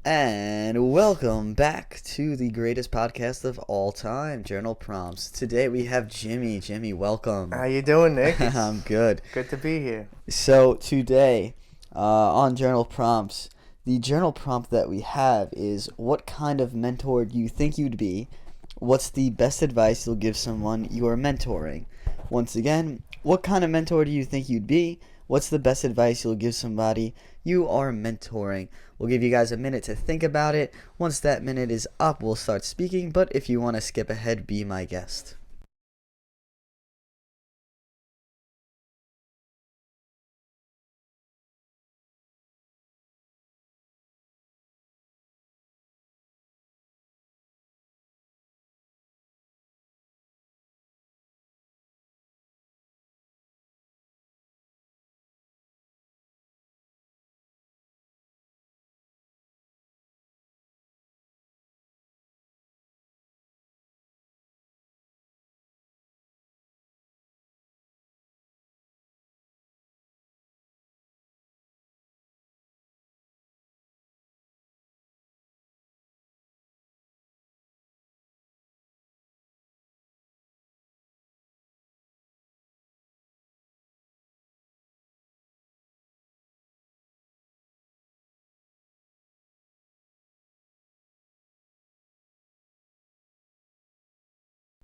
And welcome back to the greatest podcast of all time, Journal Prompts. Today we have Jimmy. Jimmy, welcome. How you doing, Nick? I'm good. Good to be here. So today, on Journal Prompts, the journal prompt that we have is, what kind of mentor do you think you'd be? What's the best advice you'll give someone you are mentoring? Once again, what kind of mentor do you think you'd be? What's the best advice you'll give somebody you are mentoring? We'll give you guys a minute to think about it. Once that minute is up, we'll start speaking. But if you want to skip ahead, be my guest.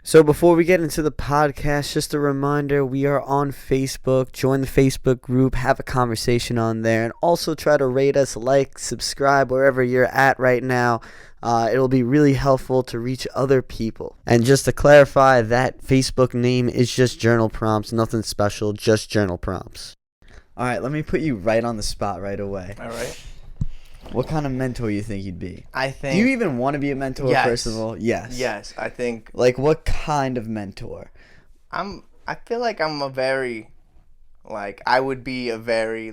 So before we get into the podcast, just a reminder, we are on Facebook. Join the Facebook group, have a conversation on there, and also try to rate us, like, subscribe wherever you're at right now. It'll be really helpful to reach other people. And just to clarify, that Facebook name is just Journal Prompts, nothing special, just Journal Prompts. All right, let me put you right on the spot right away. All right. What kind of mentor you think you'd be? I think. Do you even want to be a mentor, Yes. first of all? Yes. Yes, I think Like, what kind of mentor? I feel like I'm a very, I would be a very,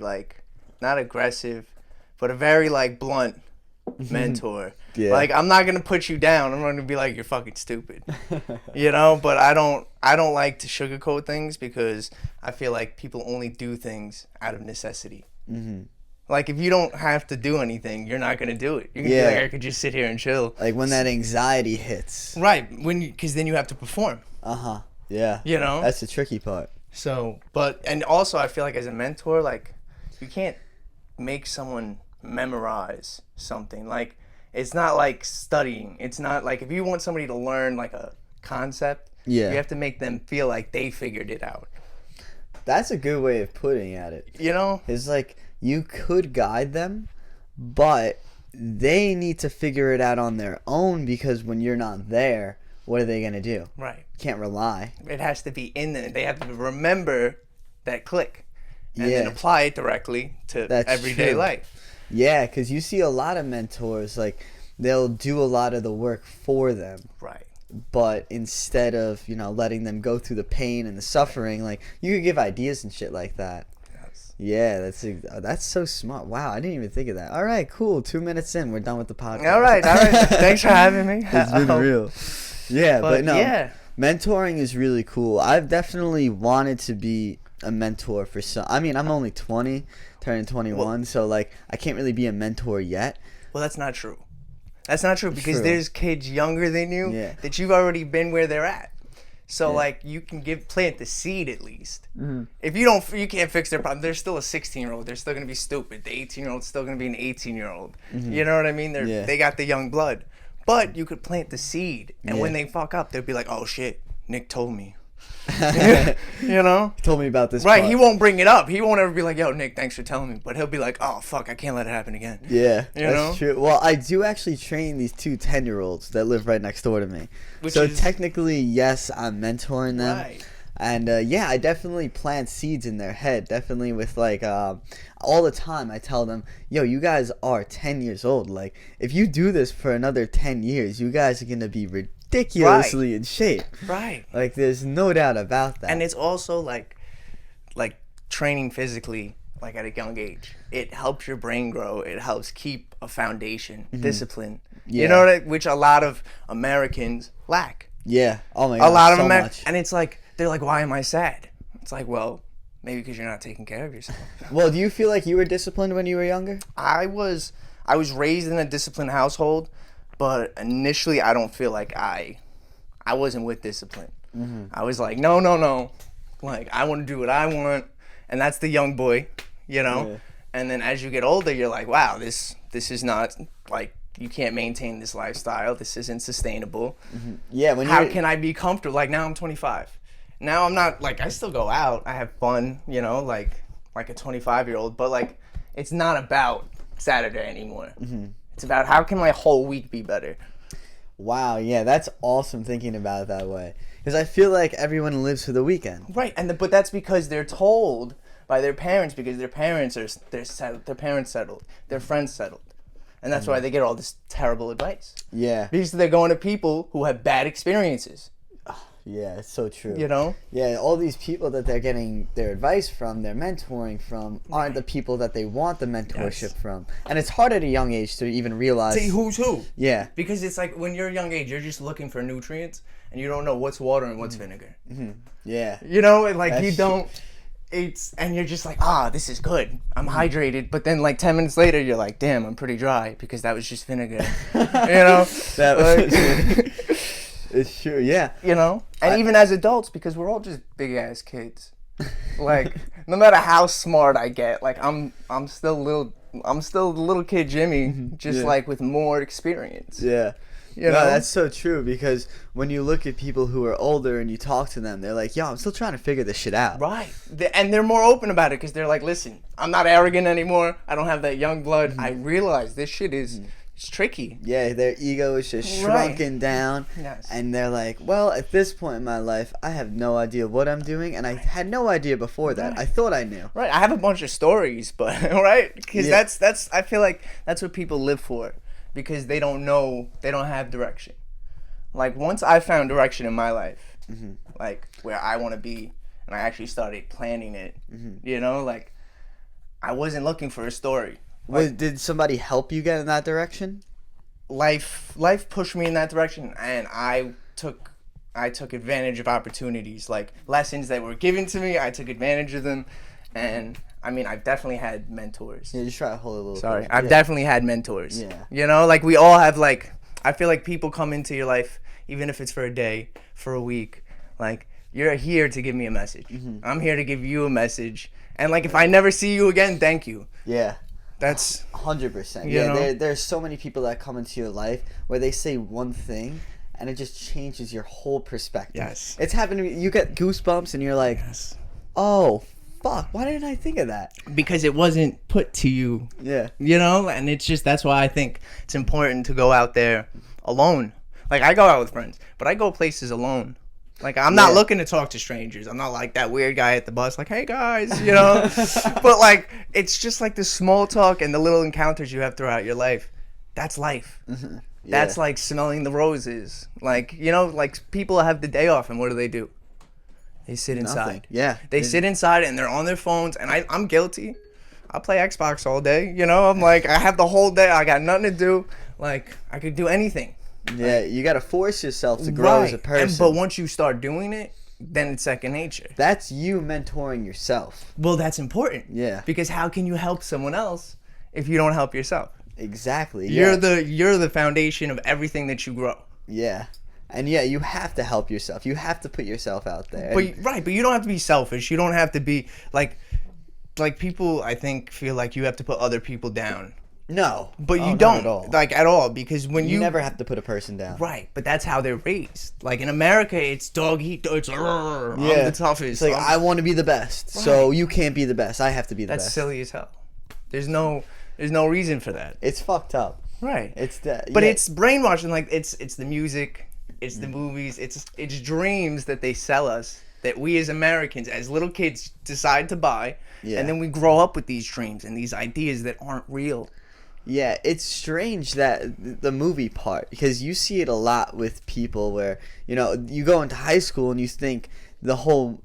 not aggressive, but a very, blunt mentor. Yeah. Like, I'm not going to put you down. I'm going to be like, you're fucking stupid. But I don't like to sugarcoat things because I feel like people only do things out of necessity. Mm-hmm. Like, if you don't have to do anything, you're not going to do it. You're going to Yeah. be like, I could just sit here and chill. Like, when that anxiety hits. Right, because then you have to perform. Uh-huh. Yeah. That's the tricky part. So, and also I feel like as a mentor, you can't make someone memorize something. Like, it's not like studying. It's not like if you want somebody to learn like a concept, Yeah. you have to make them feel like they figured it out. That's a good way of putting at it. It's like, you could guide them, but they need to figure it out on their own, because when you're not there, what are they going to do? Right. Can't rely. It has to be in them. They have to remember that click and Yeah. then apply it directly to That's everyday true. life. Yeah, because you see a lot of mentors, like, they'll do a lot of the work for them. Right. But instead of, letting them go through the pain and the suffering, like, you could give ideas and shit like that. Yes. Yeah, that's so smart. Wow, I didn't even think of that. All right, cool. 2 minutes in, we're done with the podcast. All right. Thanks for having me. It's been real. Yeah, but no. Yeah. Mentoring is really cool. I've definitely wanted to be a mentor for some. I mean, I'm only 20, turning 21, so I can't really be a mentor yet. Well, that's not true. That's not true because True. there's kids younger than you Yeah. that you've already been where they're at. So Yeah. you can plant the seed at least. Mm-hmm. If you can't fix their problem. They're still a 16-year-old. They're still gonna be stupid. The 18-year-old's still gonna be an 18-year-old. Mm-hmm. You know what I mean? Yeah. They got the young blood. But you could plant the seed, and when Yeah. they fuck up, they'll be like, "Oh shit, Nick told me." He told me about this. Right? part. He won't bring it up. He won't ever be like, "Yo, Nick, thanks for telling me." But he'll be like, "Oh fuck, I can't let it happen again." Yeah, You that's know? true. Well, I do actually train these two 10-year-olds that live right next door to me. Which so is- technically, yes, I'm mentoring them. Right. And yeah, I definitely plant seeds in their head. Definitely with all the time I tell them, yo, you guys are 10 years old. Like, if you do this for another 10 years, you guys are going to be ridiculously in shape. Right. Like, there's no doubt about that. And it's also like training physically, at a young age. It helps your brain grow. It helps keep a foundation, discipline. Yeah. You know which a lot of Americans lack. Yeah. Oh my God. A lot of so Americans, much. and it's like they're like, "Why am I sad?" It's like, well, maybe because you're not taking care of yourself. Well, do you feel like you were disciplined when you were younger? I I was raised in a disciplined household, but initially I don't feel like I wasn't with discipline. I was like, no, no, no. Like, I want to do what I want. And that's the young boy, you know? Yeah. And then as you get older, you're like, wow, this is not, like, you can't maintain this lifestyle. This isn't sustainable. Yeah. How can I be comfortable? Like, now I'm 25. Now I'm not, like, I still go out. I have fun, you know, like a 25-year-old. But, like, it's not about Saturday anymore. It's about how can my whole week be better? Wow, yeah, that's awesome thinking about it that way. Because I feel like everyone lives for the weekend. Right, but that's because they're told by their parents, because their parents are settled, their parents settled, their friends settled, and that's why they get all this terrible advice. Yeah, Because they're going to people who have bad experiences. yeah, it's so true. You know? Yeah, all these people that they're getting their advice from, their mentoring from, aren't the people that they want the mentorship from. And it's hard at a young age to even realize. See who's who. Yeah. Because it's like when you're a young age, you're just looking for nutrients, and you don't know what's water and what's vinegar. Yeah. You know, like That's you don't. And you're just like, this is good. I'm hydrated. But then, like 10 minutes later, you're like, damn, I'm pretty dry because that was just vinegar. You know, That was. It's true. Yeah. you know, and even as adults, because we're all just big ass kids. Like, no matter how smart I get, like I'm still the little kid Jimmy, just Yeah. like with more experience. Yeah. You No, know? that's so true, because when you look at people who are older and you talk to them, they're like, yo, I'm still trying to figure this shit out. Right. And they're more open about it because they're like, listen, I'm not arrogant anymore. I don't have that young blood. I realize this shit is it's tricky. Yeah, their ego is just Right. shrunken down. Yes. And they're like, well, at this point in my life, I have no idea what I'm doing. And I had no idea before that. Right. I thought I knew. Right. I have a bunch of stories, but right? Because Yeah. that's I feel like that's what people live for, because they don't know, they don't have direction. Like once I found direction in my life, like where I want to be, and I actually started planning it, you know, like I wasn't looking for a story. Did somebody help you get in that direction? Life pushed me in that direction, and I took advantage of opportunities, like lessons that were given to me. I took advantage of them, and I mean, I've definitely had mentors. Yeah, just try to hold it a little Sorry, closer. I've Yeah. definitely had mentors. Yeah. You know, like we all have, like, I feel like people come into your life, even if it's for a day, for a week, like, you're here to give me a message. I'm here to give you a message. And like, if I never see you again, thank you. Yeah. That's 100%. You Yeah, know? there's so many people that come into your life where they say one thing and it just changes your whole perspective. Yes. It's happened to me. You get goosebumps and you're like, oh, fuck, why didn't I think of that? because it wasn't put to you, Yeah. you know? And it's just, that's why I think it's important to go out there alone. Like, I go out with friends, but I go places alone. Like, I'm not Yeah. looking to talk to strangers. I'm not like that weird guy at the bus, like, hey, guys, you know? But, like, it's just like the small talk and the little encounters you have throughout your life. That's life. That's like smelling the roses. Like, you know, like people have the day off, and what do? They sit inside. Nothing. Yeah. They sit inside and they're on their phones, and I'm guilty. I play Xbox all day, you know? I'm like, I have the whole day. I got nothing to do. Like, I could do anything. Yeah, you got to force yourself to grow as a person. But once you start doing it, then it's second nature. That's you mentoring yourself. Well, that's important. Yeah. Because how can you help someone else if you don't help yourself? Exactly. You're Yeah. the foundation of everything that you grow. Yeah. And yeah, you have to help yourself. You have to put yourself out there. But you don't have to be selfish. You don't have to be like people, I think, feel like you have to put other people down. No. But you not don't, at all. like, at all, because when You never have to put a person down. Right, but that's how they're raised. Like in America, it's dog eat dog. It's I'm the toughest. It's like, I want to be the best, so you can't be the best. I have to be the That's best. silly as hell. There's no reason for that. It's fucked up. Right. It's that. But it's brainwashing. Like it's the music, it's the movies, it's dreams that they sell us, that we as Americans, as little kids, decide to buy, and then we grow up with these dreams and these ideas that aren't real. Yeah, it's strange that the movie part, because you see it a lot with people where, you know, you go into high school and you think the whole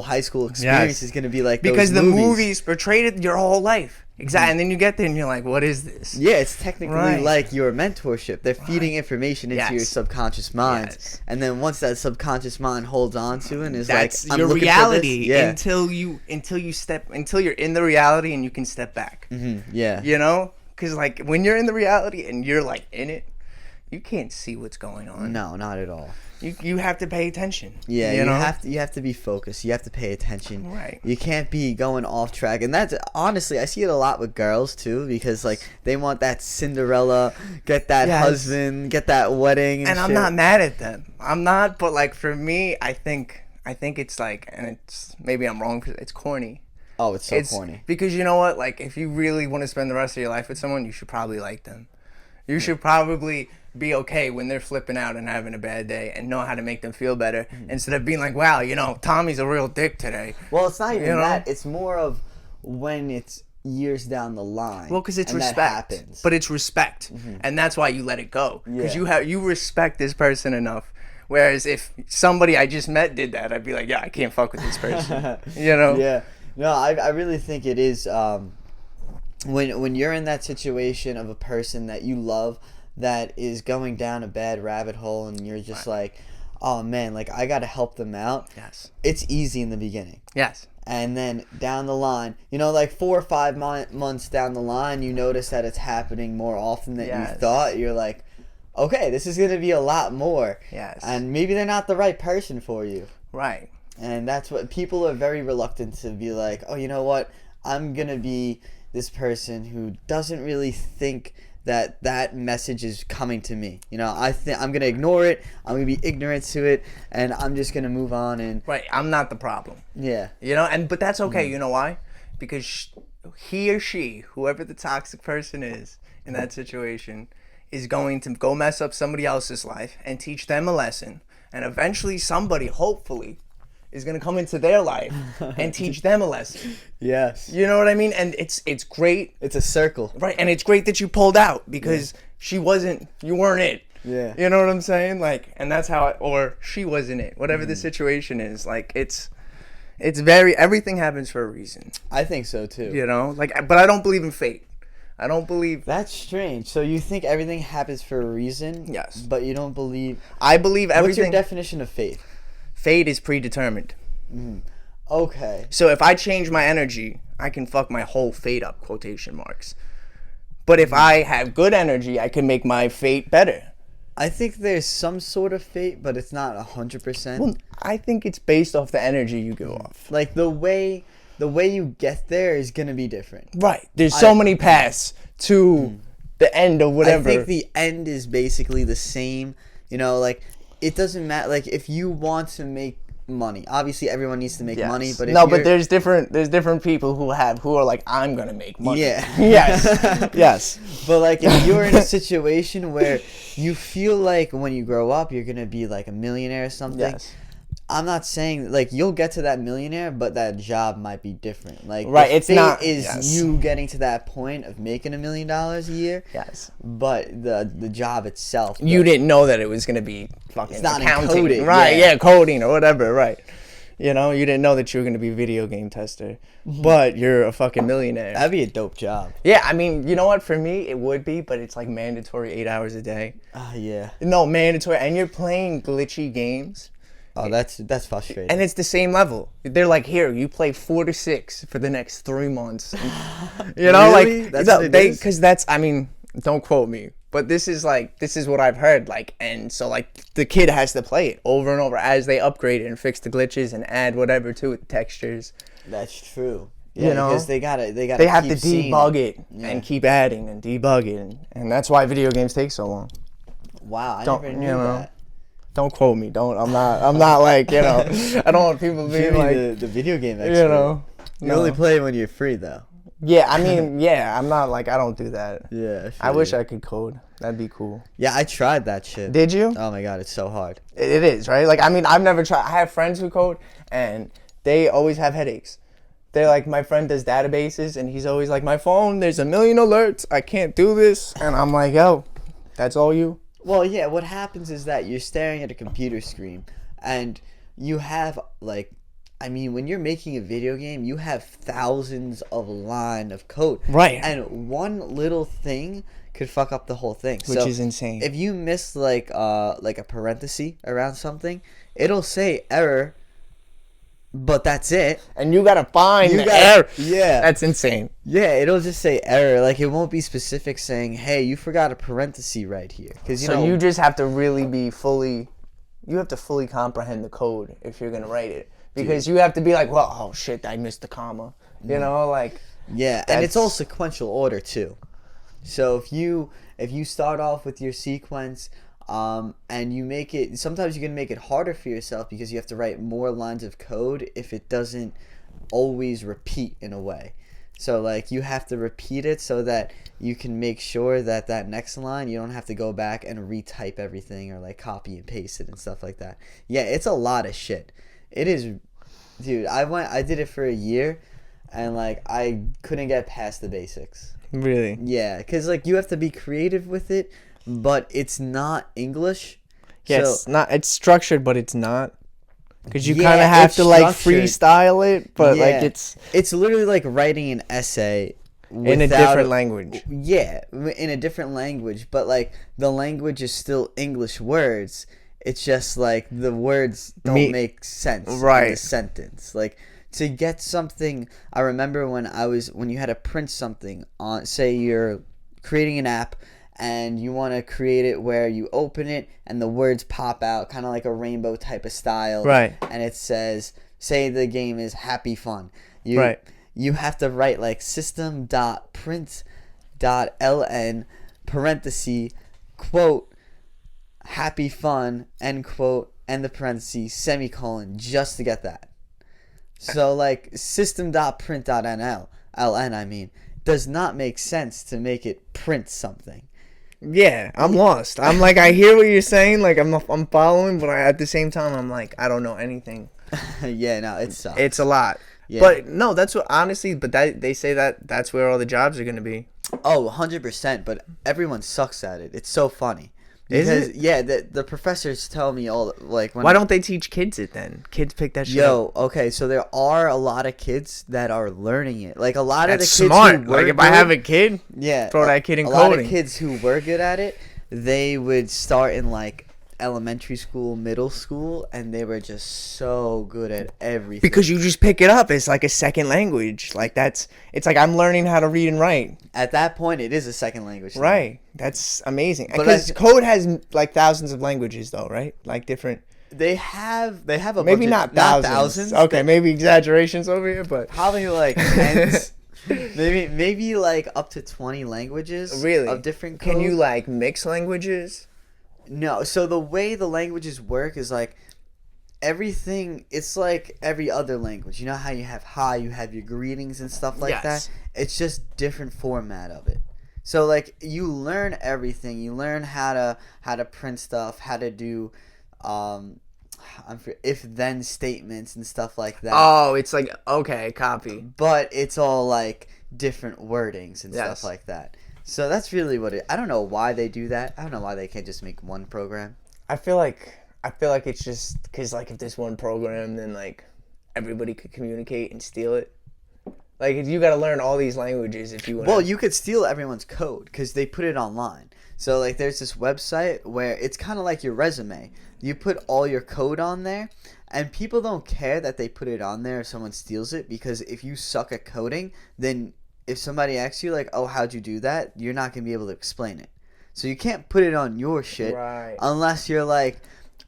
high school experience is going to be like because those the movies. movies portrayed it your whole life. Exactly. And then you get there and you're like, what is this? Yeah, it's technically Right. like your mentorship. They're feeding information into your Yes. subconscious mind. Yes. And then once that subconscious mind holds on to it and is That's like, I'm your looking reality for this. Yeah. until you're in the reality and you can step back. Yeah. You know? Because like when you're in the reality and you're like in it, you can't see what's going on. No, not at all. You have to pay attention. Yeah, you know? you have to be focused. You have to pay attention. Right. You can't be going off track. And that's honestly, I see it a lot with girls too, because like they want that Cinderella, get that Yes. husband, get that wedding, And I'm shit. not mad at them. I'm not, but like for me, I think it's like, and it's maybe I'm wrong. It's corny. Oh, it's so It's corny. because you know what? Like if you really want to spend the rest of your life with someone, you should probably like them. You should probably be okay when they're flipping out and having a bad day and know how to make them feel better instead of being like, wow, you know, Tommy's a real dick today. Well, it's not even You know? that. It's more of when it's years down the line. Well, because it's and respect. That happens. But it's respect, and that's why you let it go. Because Yeah. you respect this person enough. Whereas if somebody I just met did that, I'd be like, yeah, I can't fuck with this person. You know? Yeah. No, I really think it is when you're in that situation of a person that you love that is going down a bad rabbit hole and you're just like, oh man, like I gotta help them out. Yes. It's easy in the beginning. Yes. And then down the line, you know, like 4 or 5 months down the line, you notice that it's happening more often than you Yes. thought. You're like, okay, this is going to be a lot more. Yes. And maybe they're not the right person for you. Right. And that's what people are very reluctant to be like, oh, you know what? I'm going to be this person who doesn't really think that message is coming to me. You know, I'm going to ignore it. I'm going to be ignorant to it. And I'm just going to move on. And Right. I'm not the problem. yeah. You know, but that's okay. You know why? Because he or she, whoever the toxic person is in that situation, is going to go mess up somebody else's life and teach them a lesson. And eventually somebody, hopefully, is going to come into their life and teach them a lesson. Yes. You know what I mean? And it's great. It's a circle. Right. And it's great that you pulled out because you weren't it. Yeah. You know what I'm saying? Like, and that's how, or she wasn't it. Whatever the situation is, like, it's everything happens for a reason. I think so too. You know? Like, but I don't believe in fate. I don't believe. That's strange. So you think everything happens for a reason? Yes. But you don't believe. I believe What's your everything. definition of faith? Fate is predetermined. Okay. So if I change my energy, I can fuck my whole fate up, quotation marks. But if I have good energy, I can make my fate better. I think there's some sort of fate, but it's not 100%. Well, I think it's based off the energy you give off. Like the way you get there is gonna be different. Right. There's so many paths to the end of whatever. I think the end is basically the same. You know, like it doesn't matter. Like if you want to make money, obviously everyone needs to make money. But if but there's different people who are like, I'm gonna make money. Yeah. Yes. Yes. But like if you're in a situation where you feel like when you grow up you're gonna be like a millionaire or something. Yes. I'm not saying like you'll get to that millionaire, but that job might be different. Like Right, the it's fate not- is yes. you getting to that point of making $1 million a year. Yes. But the job itself, You didn't know that it was gonna be fucking It's not accounting, encoded, right? yeah. Yeah, coding or whatever, right? You know, you didn't know that you were gonna be a video game tester, but you're a fucking millionaire. that'd be a dope job. Yeah, I mean, you know what? For me, it would be, but it's like mandatory 8 hours a day. Yeah. No, mandatory, and you're playing glitchy games. Oh, that's frustrating. And it's the same level. They're like, here, you play 4 to 6 for the next 3 months. And, you know, Really? like That's what it is? because that's. I mean, don't quote me, but this is what I've heard. Like, and so like the kid has to play it over and over as they upgrade it and fix the glitches and add whatever to it, textures. That's true. Yeah, You know? because they gotta They have to keep seeing debug it Yeah. and keep adding and debug it, and that's why video games take so long. Wow, I Don't- never you knew know. that. Don't quote me. Don't. I'm not like, you know. I don't want people being Jimmy, like, the video game expert. you know. You only play when you're free, though. Yeah, I mean, yeah, I'm not like, I don't do that. Yeah. I wish I could code. That'd be cool. Yeah, I tried that shit. Did you? Oh my god, it's so hard. It is, right? Like, I mean, I've never tried. I have friends who code, and they always have headaches. They're like, my friend does databases, and he's always like, my phone, there's 1 million alerts. I can't do this. And I'm like, yo, that's all you? Well, yeah, what happens is that you're staring at a computer screen and you have like, I mean, when you're making a video game, you have thousands of line of code. Right. And one little thing could fuck up the whole thing. Which So is insane. if you miss like a parenthesis around something, it'll say error but that's it. And you gotta find You the gotta- error. yeah. That's insane. Yeah, it'll just say error. Like, it won't be specific saying, hey, you forgot a parenthesis right here. Because, So you just have to really be fully, you have to fully comprehend the code if you're gonna write it. Because you have to be like, well, oh shit, I missed the comma. You know, like. yeah, and it's all sequential order, too. So if you start off with your sequence, and you make it, sometimes you can make it harder for yourself because you have to write more lines of code if it doesn't always repeat in a way. So like you have to repeat it so that you can make sure that that next line you don't have to go back and retype everything or like copy and paste it and stuff like that. Yeah, it's a lot of shit. It is, dude. I did it for a year, and like I couldn't get past the basics. Really? Yeah, because like you have to be creative with it, but it's not English. Yeah, so, it's not. It's structured, but it's not. Because you Yeah, kind of have it's to like structured. freestyle it, but like Yeah. it's literally like writing an essay in a without different language. Yeah, in a different language, but like the language is still English words. It's just like the words don't make sense in Right. the sentence. Like to get something, I remember when you had to print something on, say you're creating an app and you want to create it where you open it and the words pop out, kind of like a rainbow type of style. Right. And it says, say the game is Happy Fun. Right. You have to write like system.print.ln parenthesis quote Happy Fun end quote and the parenthesis semicolon just to get that. So like system.print.ln I mean does not make sense to make it print something. Yeah, I'm lost. I'm like, I hear what you're saying. Like, I'm following, but at the same time, I'm like, I don't know anything. Yeah, no, it sucks. It's a lot. Yeah. But no, that's what honestly. But they say that's where all the jobs are gonna be. Oh, 100%, but everyone sucks at it. It's so funny. Is Because, it? yeah, the professors tell me all, like... Why don't they teach kids it then? Kids pick that shit up. Yo, okay, so there are a lot of kids that are learning it. Like, a lot of the That's kids smart. who were Like, if I good- have a kid, yeah, throw that kid in a lot coding. of kids who were good at it, they would start in, like, elementary school, middle school, and they were just so good at everything. because you just pick it up. It's like a second language. Like it's like I'm learning how to read and write. At that point, it is a second language. Right. That's amazing. But Because code has like thousands of languages though, right? Like different. They have a Maybe bunch not of, thousands. Okay, maybe exaggerations over here, but probably like tens. maybe like up to 20 languages really of different code. Can you like mix languages? No, so the way the languages work is like everything, it's like every other language. You know how you have hi, you have your greetings and stuff like Yes. that? It's just different format of it. So like you learn everything. You learn how to print stuff, how to do if then statements and stuff like that. Oh, it's like okay, copy. But it's all like different wordings and Yes. stuff like that. So that's really what I don't know why they do that. I don't know why they can't just make one program. I feel like it's just because like if there's one program, then like everybody could communicate and steal it. Like you got to learn all these languages if you want. Well, you could steal everyone's code because they put it online. So like there's this website where it's kind of like your resume. You put all your code on there, and people don't care that they put it on there if someone steals it, because if you suck at coding, then if somebody asks you like, oh, how'd you do that, you're not going to be able to explain it. So you can't put it on your shit Right. unless you're like,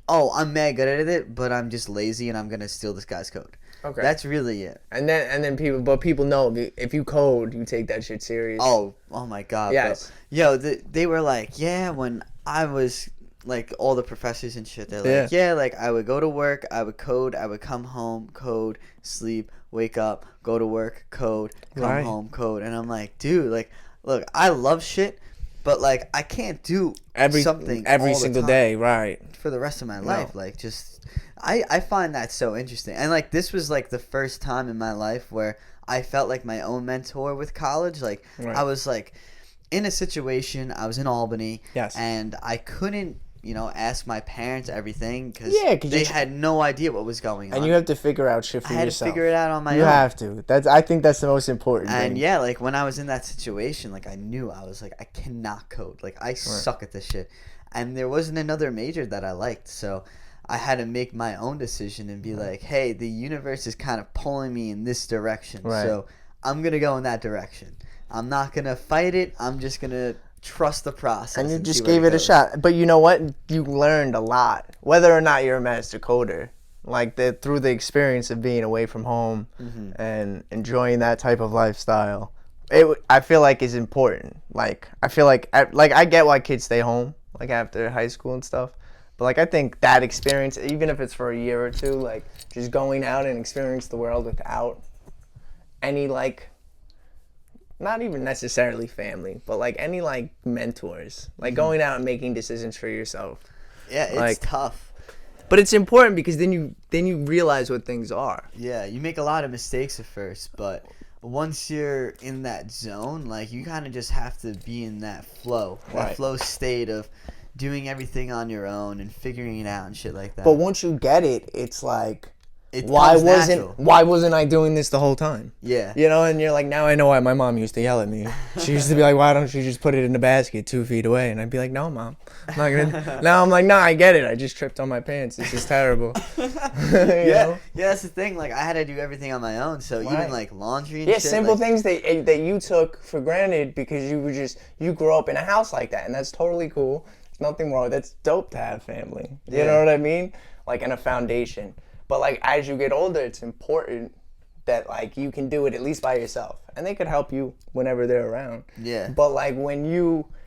oh, I'm mad good at it, but I'm just lazy and I'm going to steal this guy's code. Okay. That's really it. And then people know if you code, you take that shit serious. Oh my God. Yes. Bro. Yo, they were like, yeah, when I was like all the professors and shit, they're like, yeah, like I would go to work, I would code, I would come home, code, sleep, wake up, go to work, code, come Right. home, code. And I'm like, dude, like, look, I love shit, but like I can't do something every all the single time day, right? for the rest of my life. Like, just I find that so interesting. And like this was like the first time in my life where I felt like my own mentor with college. Like Right. I was like in a situation, I was in Albany, Yes. and I couldn't, ask my parents everything because Yeah, 'cause they you- had no idea what was going on. And you have to figure out shit for I had yourself. to figure it out on my You own. have to. I think that's the most important And thing. yeah, like when I was in that situation, like I knew I was like, I cannot code. Like I suck at this shit. And there wasn't another major that I liked. So I had to make my own decision and be like, hey, the universe is kind of pulling me in this direction. Right. So I'm going to go in that direction. I'm not going to fight it. I'm just going to trust the process. And you see just where gave it a goes. shot. But you know what? You learned a lot. Whether or not you're a master coder, like through the experience of being away from home and enjoying that type of lifestyle, I feel like is important. Like I feel like I get why kids stay home like after high school and stuff. But like I think that experience, even if it's for a year or two, like just going out and experience the world without any like, not even necessarily family, but like any like mentors, like going out and making decisions for yourself. Yeah, it's like, tough. But it's important because then you realize what things are. Yeah, you make a lot of mistakes at first, but once you're in that zone, like you kind of just have to be in that flow, Right. flow state of doing everything on your own and figuring it out and shit like that. But once you get it, it's like, it why comes natural. wasn't I doing this the whole time? Yeah. You know, and you're like, now I know why my mom used to yell at me. She used to be like, why don't you just put it in the basket 2 feet away? And I'd be like, no, Mom. I'm not gonna. Now I'm like, no, I get it. I just tripped on my pants. This is terrible. You know? Yeah, that's the thing. Like I had to do everything on my own, so Right. even like laundry and Yeah, shit. simple like, things that you took for granted because you grew up in a house like that, and that's totally cool. There's nothing wrong. That's dope to have family. You Yeah. know what I mean? Like, and a foundation. But like as you get older, it's important that like you can do it at least by yourself, and they could help you whenever they're around. Yeah. But like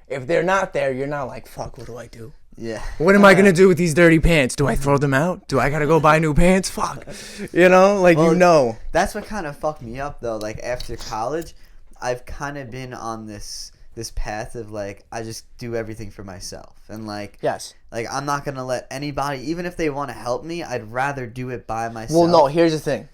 if they're not there, you're not like, fuck, what do I do? Yeah. What am I gonna do with these dirty pants? Do I throw them out? Do I gotta go buy new pants? Fuck. You know, like Well, you know. That's what kind of fucked me up though. Like after college, I've kind of been on this path of like I just do everything for myself, and like Yes. like I'm not gonna let anybody, even if they want to help me, I'd rather do it by myself. Well, no. Here's the thing.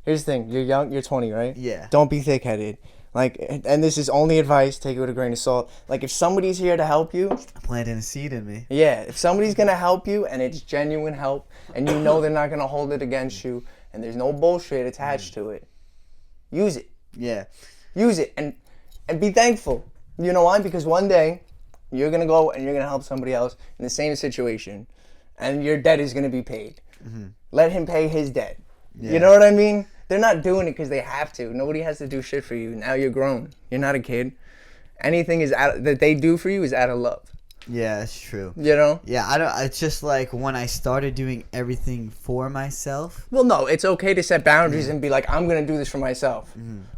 You're young. You're 20, right? Yeah. Don't be thick-headed. Like, and this is only advice. Take it with a grain of salt. Like, if somebody's here to help you, planting a seed in me. yeah. If somebody's gonna help you and it's genuine help, and you know they're not gonna hold it against you, and there's no bullshit attached to it, use it. Yeah. Use it and be thankful. You know why? Because one day you're gonna go and you're gonna help somebody else in the same situation, and your debt is gonna be paid. Let him pay his debt. Yeah. You know what I mean? They're not doing it because they have to. Nobody has to do shit for you. Now you're grown. You're not a kid. Anything that they do for you is out of love. Yeah, that's true. You know? Yeah, I don't. It's just like when I started doing everything for myself. Well, no, it's okay to set boundaries and be like, I'm gonna do this for myself.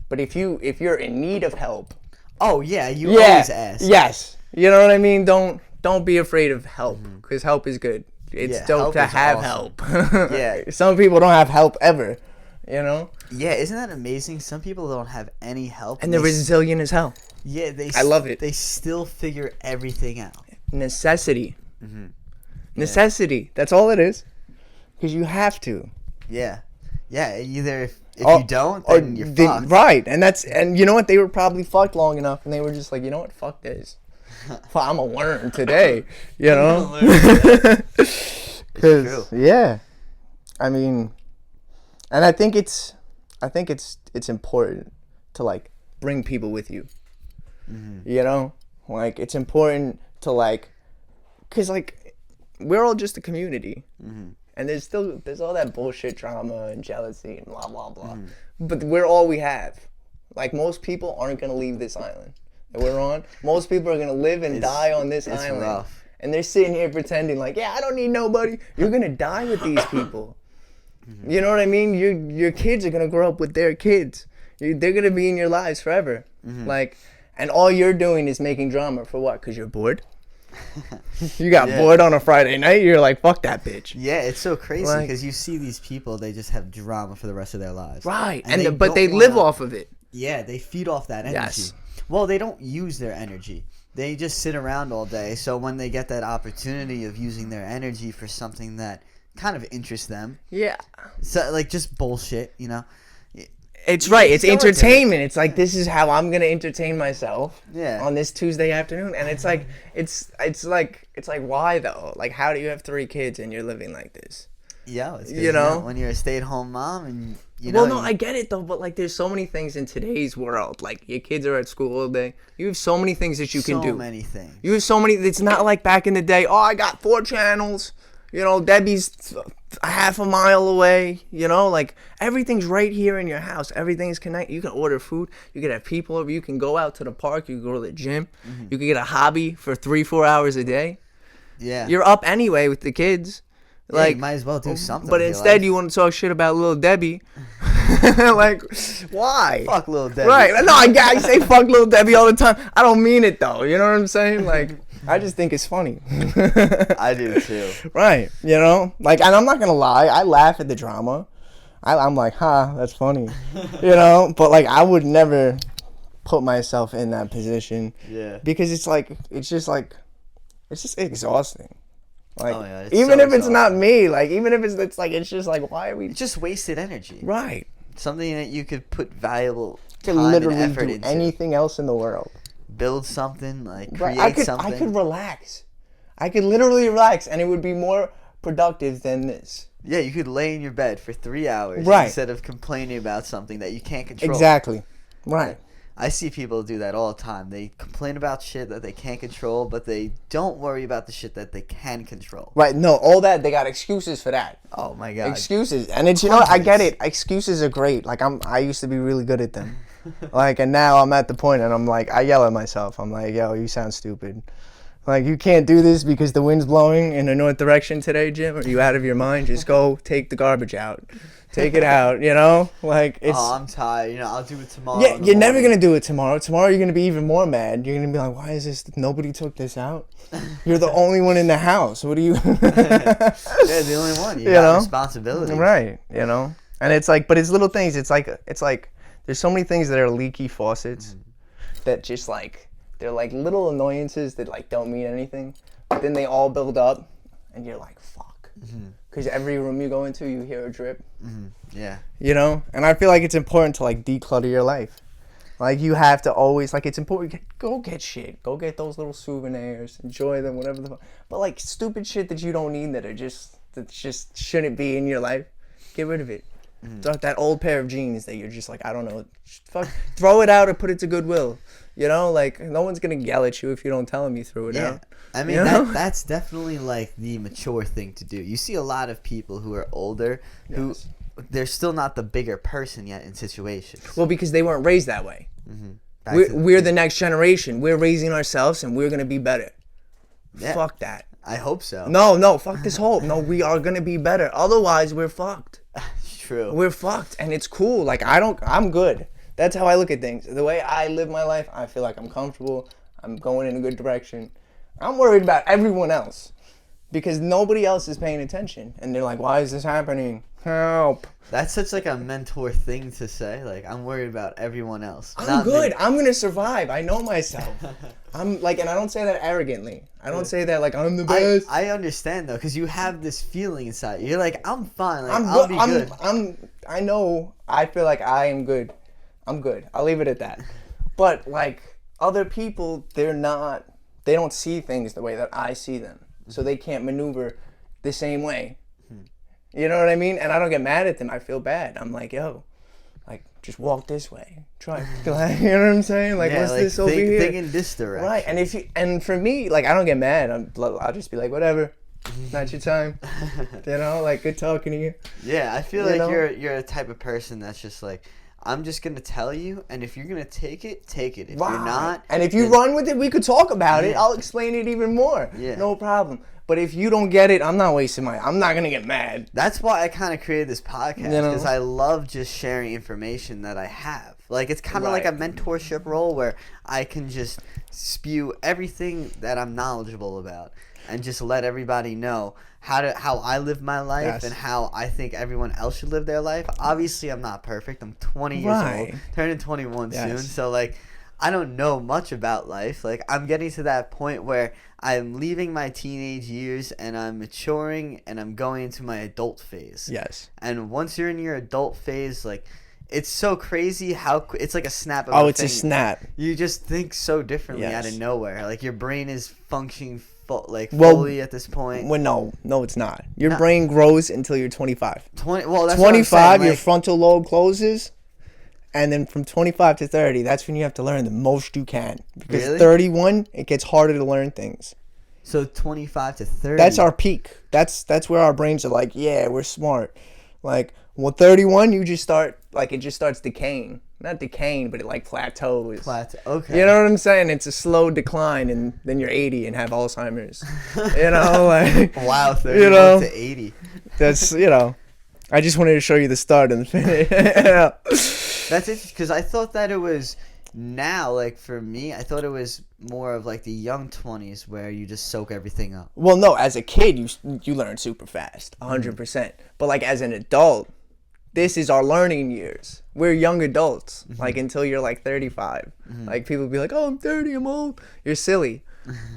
But if you're in need of help, Oh yeah, you always ask. yes, you know what I mean. Don't be afraid of help because help is good. It's Yeah, dope help to is have awesome. help. Yeah. Some people don't have help ever. You know, Yeah, isn't that amazing? Some people don't have any help, and they're resilient as hell. yeah, I love it. They still figure everything out. Necessity. Necessity. That's all it is. Because you have to. Yeah, yeah. Either if Oh, you don't, or then you're fucked. Right, and you know what? They were probably fucked long enough, and they were just like, you know what? Fuck this. Well, I'm gonna learn today. You know. True. Yeah, I mean, and I think it's important to like bring people with you. You know, like it's important to like, cause like we're all just a community. And there's all that bullshit drama and jealousy and blah blah blah. But we're all we have. Like most people aren't gonna leave this island that we're on. Most people are gonna live and die on this it's island. rough. And they're sitting here pretending like, yeah, I don't need nobody. You're gonna die with these people. You know what I mean? Your kids are gonna grow up with their kids. They're gonna be in your lives forever. Like, and all you're doing is making drama for what? Cause you're bored. You got bored on a Friday night. You're like, fuck that bitch. Yeah, it's so crazy Like- because you see these people, they just have drama for the rest of their lives. Right. don't But they live wanna- off of it. Yeah, they feed off that energy. Yes. Well, they don't use their energy. They just sit around all day. So when they get that opportunity of using their energy for something that kind of interests them, Yeah. so like just bullshit, you know. It's right. It's go into it. entertainment. It's like, this is how I'm gonna entertain myself. Yeah. On this Tuesday afternoon, and it's like, it's like why though? Like, how do you have 3 kids and you're living like this? Yeah, it's 'cause, You know? when you're a stay-at-home mom and you know. Well, no, I get it though, but like, there's so many things in today's world. Like, your kids are at school all day. You have so many things that you can do. So many things. You have so many. It's not like back in the day. Oh, I got 4 channels. Debbie's a half a mile away, like everything's right here in your house. Everything's connected. You can order food. You can have people over. You can go out to the park. You can go to the gym. You can get a hobby for 3-4 hours a day. Yeah. You're up anyway with the kids. Like, you might as well do something. But instead, you want to talk shit about little Debbie. Like, why? Fuck little Debbie. Right. No, I say fuck little Debbie all the time. I don't mean it, though. You know what I'm saying? Like, I just think it's funny. I do, too. Right. Like, and I'm not going to lie. I laugh at the drama. I'm like, that's funny. But, like, I would never put myself in that position. Yeah. Because it's just exhausting. Like, even if it's not me, like, even if it's just like, why are we? It's just wasted energy. Right. Something that you could put valuable time literally and effort do into. Anything else in the world. Build something, like create something. I could relax. I could literally relax, and it would be more productive than this. Yeah, you could lay in your bed for 3 hours instead of complaining about something that you can't control. Exactly. Right. I see people do that all the time. They complain about shit that they can't control, but they don't worry about the shit that they can control. Right. No, all that, they got excuses for that. Oh my God. Excuses. And it's, I get it. Excuses are great. Like, I used to be really good at them. Like, and now I'm at the point and I'm like, I yell at myself. I'm like, yo, you sound stupid. Like, you can't do this because the wind's blowing in the north direction today, Jim. Are you out of your mind? Just go take the garbage out. Take it out, Like, it's... Oh, I'm tired. I'll do it tomorrow. Yeah, you're never going to do it tomorrow. Tomorrow you're going to be even more mad. You're going to be like, why is this... Nobody took this out? You're the only one in the house. What do you... Yeah, the only one. You got responsibility. Right, And it's like... But it's little things. It's like... There's so many things that are leaky faucets that just, like... They're like little annoyances that, like, don't mean anything. But then they all build up. And you're like, fuck. Because every room you go into, you hear a drip. Yeah. And I feel like it's important to, like, declutter your life. Like, you have to always, like, it's important. Go get shit. Go get those little souvenirs. Enjoy them, whatever the fuck. But, like, stupid shit that you don't need that just shouldn't be in your life, get rid of it. That old pair of jeans that you're just like, I don't know. Fuck, throw it out or put it to Goodwill. Like, no one's going to yell at you if you don't tell them you threw it out. I mean, that's definitely, like, the mature thing to do. You see a lot of people who are older who they're still not the bigger person yet in situations. Well, because they weren't raised that way. We're the next generation. We're raising ourselves, and we're going to be better. Yeah. Fuck that. I hope so. No, fuck this hope. No, we are going to be better. Otherwise, we're fucked. True. We're fucked, and it's cool. Like, I'm good. That's how I look at things. The way I live my life, I feel like I'm comfortable. I'm going in a good direction. I'm worried about everyone else because nobody else is paying attention. And they're like, why is this happening? Help. That's such, like, a mentor thing to say. Like, I'm worried about everyone else. I'm good. I'm going to survive. I know myself. I'm like, and I don't say that arrogantly. I don't say that like I'm the best. I understand, though, because you have this feeling inside. You're like, I'm fine. Like, I'll be good. I know. I feel like I am good. I'm good. I'll leave it at that. But, like, other people, they don't see things the way that I see them. So they can't maneuver the same way. You know what I mean? And I don't get mad at them. I feel bad. I'm like, yo, like, just walk this way. Try. You know what I'm saying? Like, what's this over here? Think in this direction. Right. And for me, like, I don't get mad. I'll just be like, whatever. Not your time. Like, good talking to you. Yeah, I feel like you're a type of person that's just like, I'm just going to tell you, and if you're going to take it, take it. If you're not... And if you run with it, we could talk about it. I'll explain it even more. Yeah. No problem. But if you don't get it, I'm not wasting I'm not going to get mad. That's why I kind of created this podcast, because I love just sharing information that I have. Like, it's kind of like a mentorship role where I can just spew everything that I'm knowledgeable about and just let everybody know how I live my life and how I think everyone else should live their life. Obviously, I'm not perfect. I'm 20 years old, turning 21 soon. So, like, I don't know much about life. Like, I'm getting to that point where I'm leaving my teenage years and I'm maturing and I'm going into my adult phase. Yes. And once you're in your adult phase, like, it's so crazy how it's like a snap of a it's a snap. You just think so differently out of nowhere. Like, your brain is functioning fully at this point. Well, no, it's not. Your brain grows until you're 25. 20. Well, that's 25. Your frontal lobe closes, and then from 25 to 30, that's when you have to learn the most you can. Because 31, it gets harder to learn things. So 25 to 30. That's our peak. That's where our brains are like, yeah, we're smart. Like, well, 31, you just start, like, it just starts decaying. Not decaying, but it, like, plateaus. Okay. You know what I'm saying? It's a slow decline, and then you're 80 and have Alzheimer's. You know, like... Wow, 31 you know, to 80. That's, you know... I just wanted to show you the start and the finish. Yeah. That's interesting, because I thought that it was... Now, like, for me, I thought it was more of, like, the young 20s where you just soak everything up. Well, no, as a kid, you learn super fast, 100%. But, like, as an adult, this is our learning years. We're young adults, like, until you're, like, 35. Like, people be like, oh, I'm 30, I'm old. You're silly.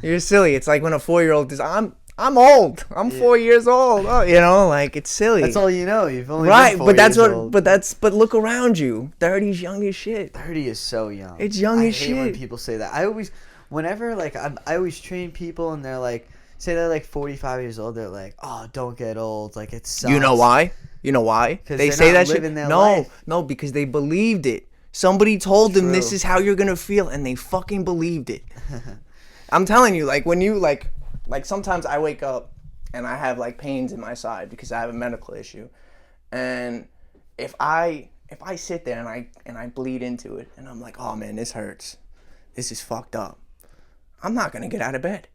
You're silly. It's like when a 4-year-old is, I'm old. I'm 4 years old. Oh, you know, like, it's silly. That's all you know. You've only been 4 years old. But look around you. 30's young as shit. 30 is so young. It's young as shit. I hate when shit. people say that. I always train people and they're like, say they're like 45 years old. They're like, oh, don't get old. Like, it sucks. You know why? They say that shit. No, because they believed it. Somebody told them this is how you're gonna feel, and they fucking believed it. I'm telling you, like, when you like sometimes I wake up and I have like pains in my side because I have a medical issue, and if I sit there and I bleed into it and I'm like, oh man, this hurts, this is fucked up, I'm not gonna get out of bed.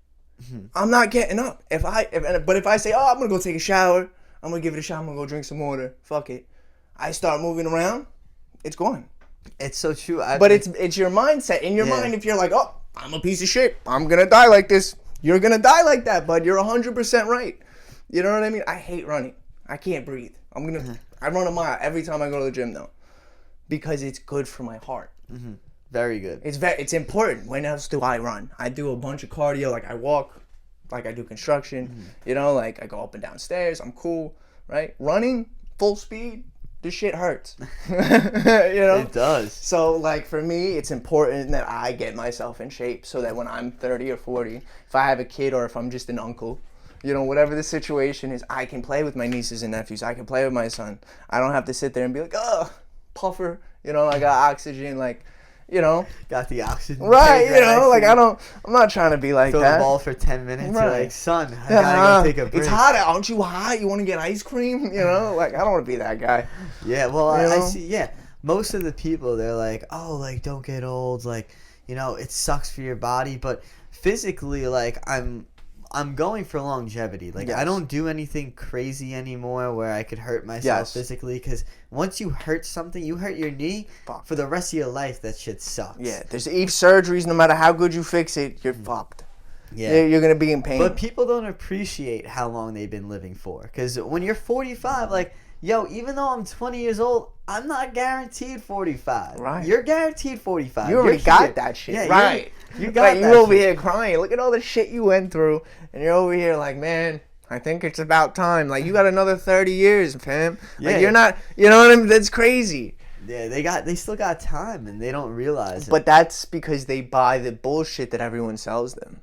I'm not getting up. But if I say, oh, I'm gonna go take a shower, I'm gonna give it a shot, I'm gonna go drink some water, fuck it, I start moving around, it's gone. It's so true. But it's your mindset. In your mind, if you're like, oh, I'm a piece of shit, I'm gonna die like this, you're gonna die like that, bud. You're 100% right. You know what I mean? I hate running. I can't breathe. I run a mile every time I go to the gym though, because it's good for my heart. Very good. It's important. When else do I run? I do a bunch of cardio, like I walk, like I do construction. You know, like I go up and down stairs. I'm cool, right? Running full speed, this shit hurts. You know? It does. So, like, for me, it's important that I get myself in shape so that when I'm 30 or 40, if I have a kid or if I'm just an uncle, you know, whatever the situation is, I can play with my nieces and nephews. I can play with my son. I don't have to sit there and be like, oh, puffer, you know, I got oxygen, like, you know. Got the oxygen. Right, you know, like, I'm not trying to be like Throw that. the ball for 10 minutes. Right. You're like, son, I gotta go take a break. It's hot out. Aren't you hot? You want to get ice cream? You know, like, I don't want to be that guy. Yeah, well, I see, most of the people, they're like, oh, like, don't get old. Like, you know, it sucks for your body. But physically, like, I'm going for longevity. Like, I don't do anything crazy anymore where I could hurt myself physically. Because once you hurt something, you hurt your knee, for the rest of your life, that shit sucks. Yeah, there's each surgeries, no matter how good you fix it, you're fucked. Yeah, you're going to be in pain. But people don't appreciate how long they've been living for. Because when you're 45, like, yo, even though I'm 20 years old, I'm not guaranteed 45. Right. You're guaranteed 45. You already got that shit. Yeah, right. You got that you over here crying. Look at all the shit you went through. And you're over here like, man, I think it's about time. Like, you got another 30 years, fam. Like, you're not, you know what I mean? That's crazy. Yeah, they still got time and they don't realize it. But that's because they buy the bullshit that everyone sells them.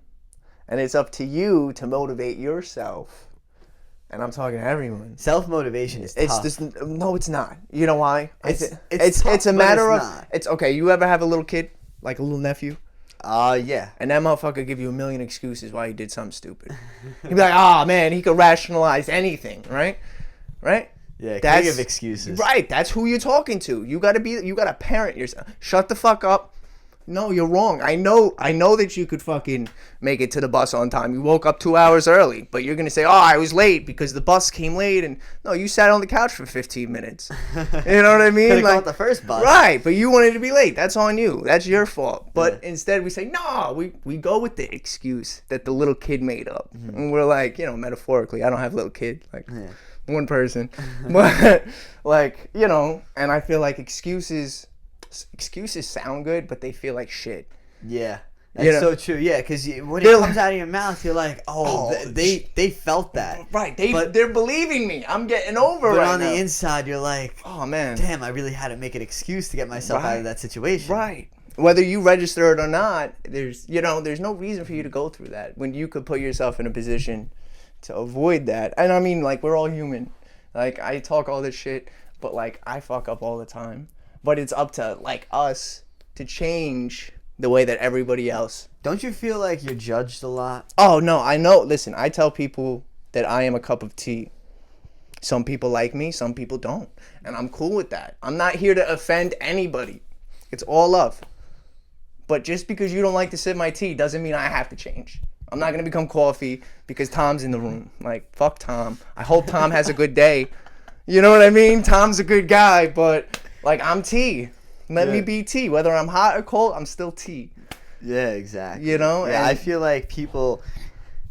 And it's up to you to motivate yourself. And I'm talking to everyone. Self-motivation is tough. No, it's not. You know why? It's a matter of... not. It's okay. You ever have a little kid? Like a little nephew? Yeah. And that motherfucker give you a million excuses why he did something stupid. He'd be like, oh, man, he could rationalize anything, right? Right? Yeah, king of excuses. Right. That's who you're talking to. You gotta parent yourself. Shut the fuck up. No, you're wrong. I know that you could fucking make it to the bus on time. You woke up 2 hours early, but you're going to say, oh, I was late because the bus came late. And no, you sat on the couch for 15 minutes. You know what I mean? Could've caught the first bus. Right, but you wanted to be late. That's on you. That's your fault. But instead we say, no, we go with the excuse that the little kid made up. And we're like, you know, metaphorically, I don't have a little kid. Like, one person. But, like, you know, and I feel like excuses sound good, but they feel like shit. Yeah, that's so true. Yeah, because when it comes out of your mouth, you're like, they felt that. Right, they're believing me. I'm getting over but right on now. the inside, you're like, oh man, damn, I really had to make an excuse to get myself out of that situation. Right. Whether you register it or not, there's no reason for you to go through that when you could put yourself in a position to avoid that. And I mean, like, we're all human. Like, I talk all this shit, but like, I fuck up all the time. But it's up to, like, us to change the way that everybody else. Don't you feel like you're judged a lot? Oh, no, I know. Listen, I tell people that I am a cup of tea. Some people like me, some people don't. And I'm cool with that. I'm not here to offend anybody. It's all love. But just because you don't like to sip my tea doesn't mean I have to change. I'm not going to become coffee because Tom's in the room. Like, fuck Tom. I hope Tom has a good day. You know what I mean? Tom's a good guy, but, like, I'm tea. Let me be tea. Whether I'm hot or cold, I'm still tea. Yeah, exactly. You know? Yeah, And I feel like people,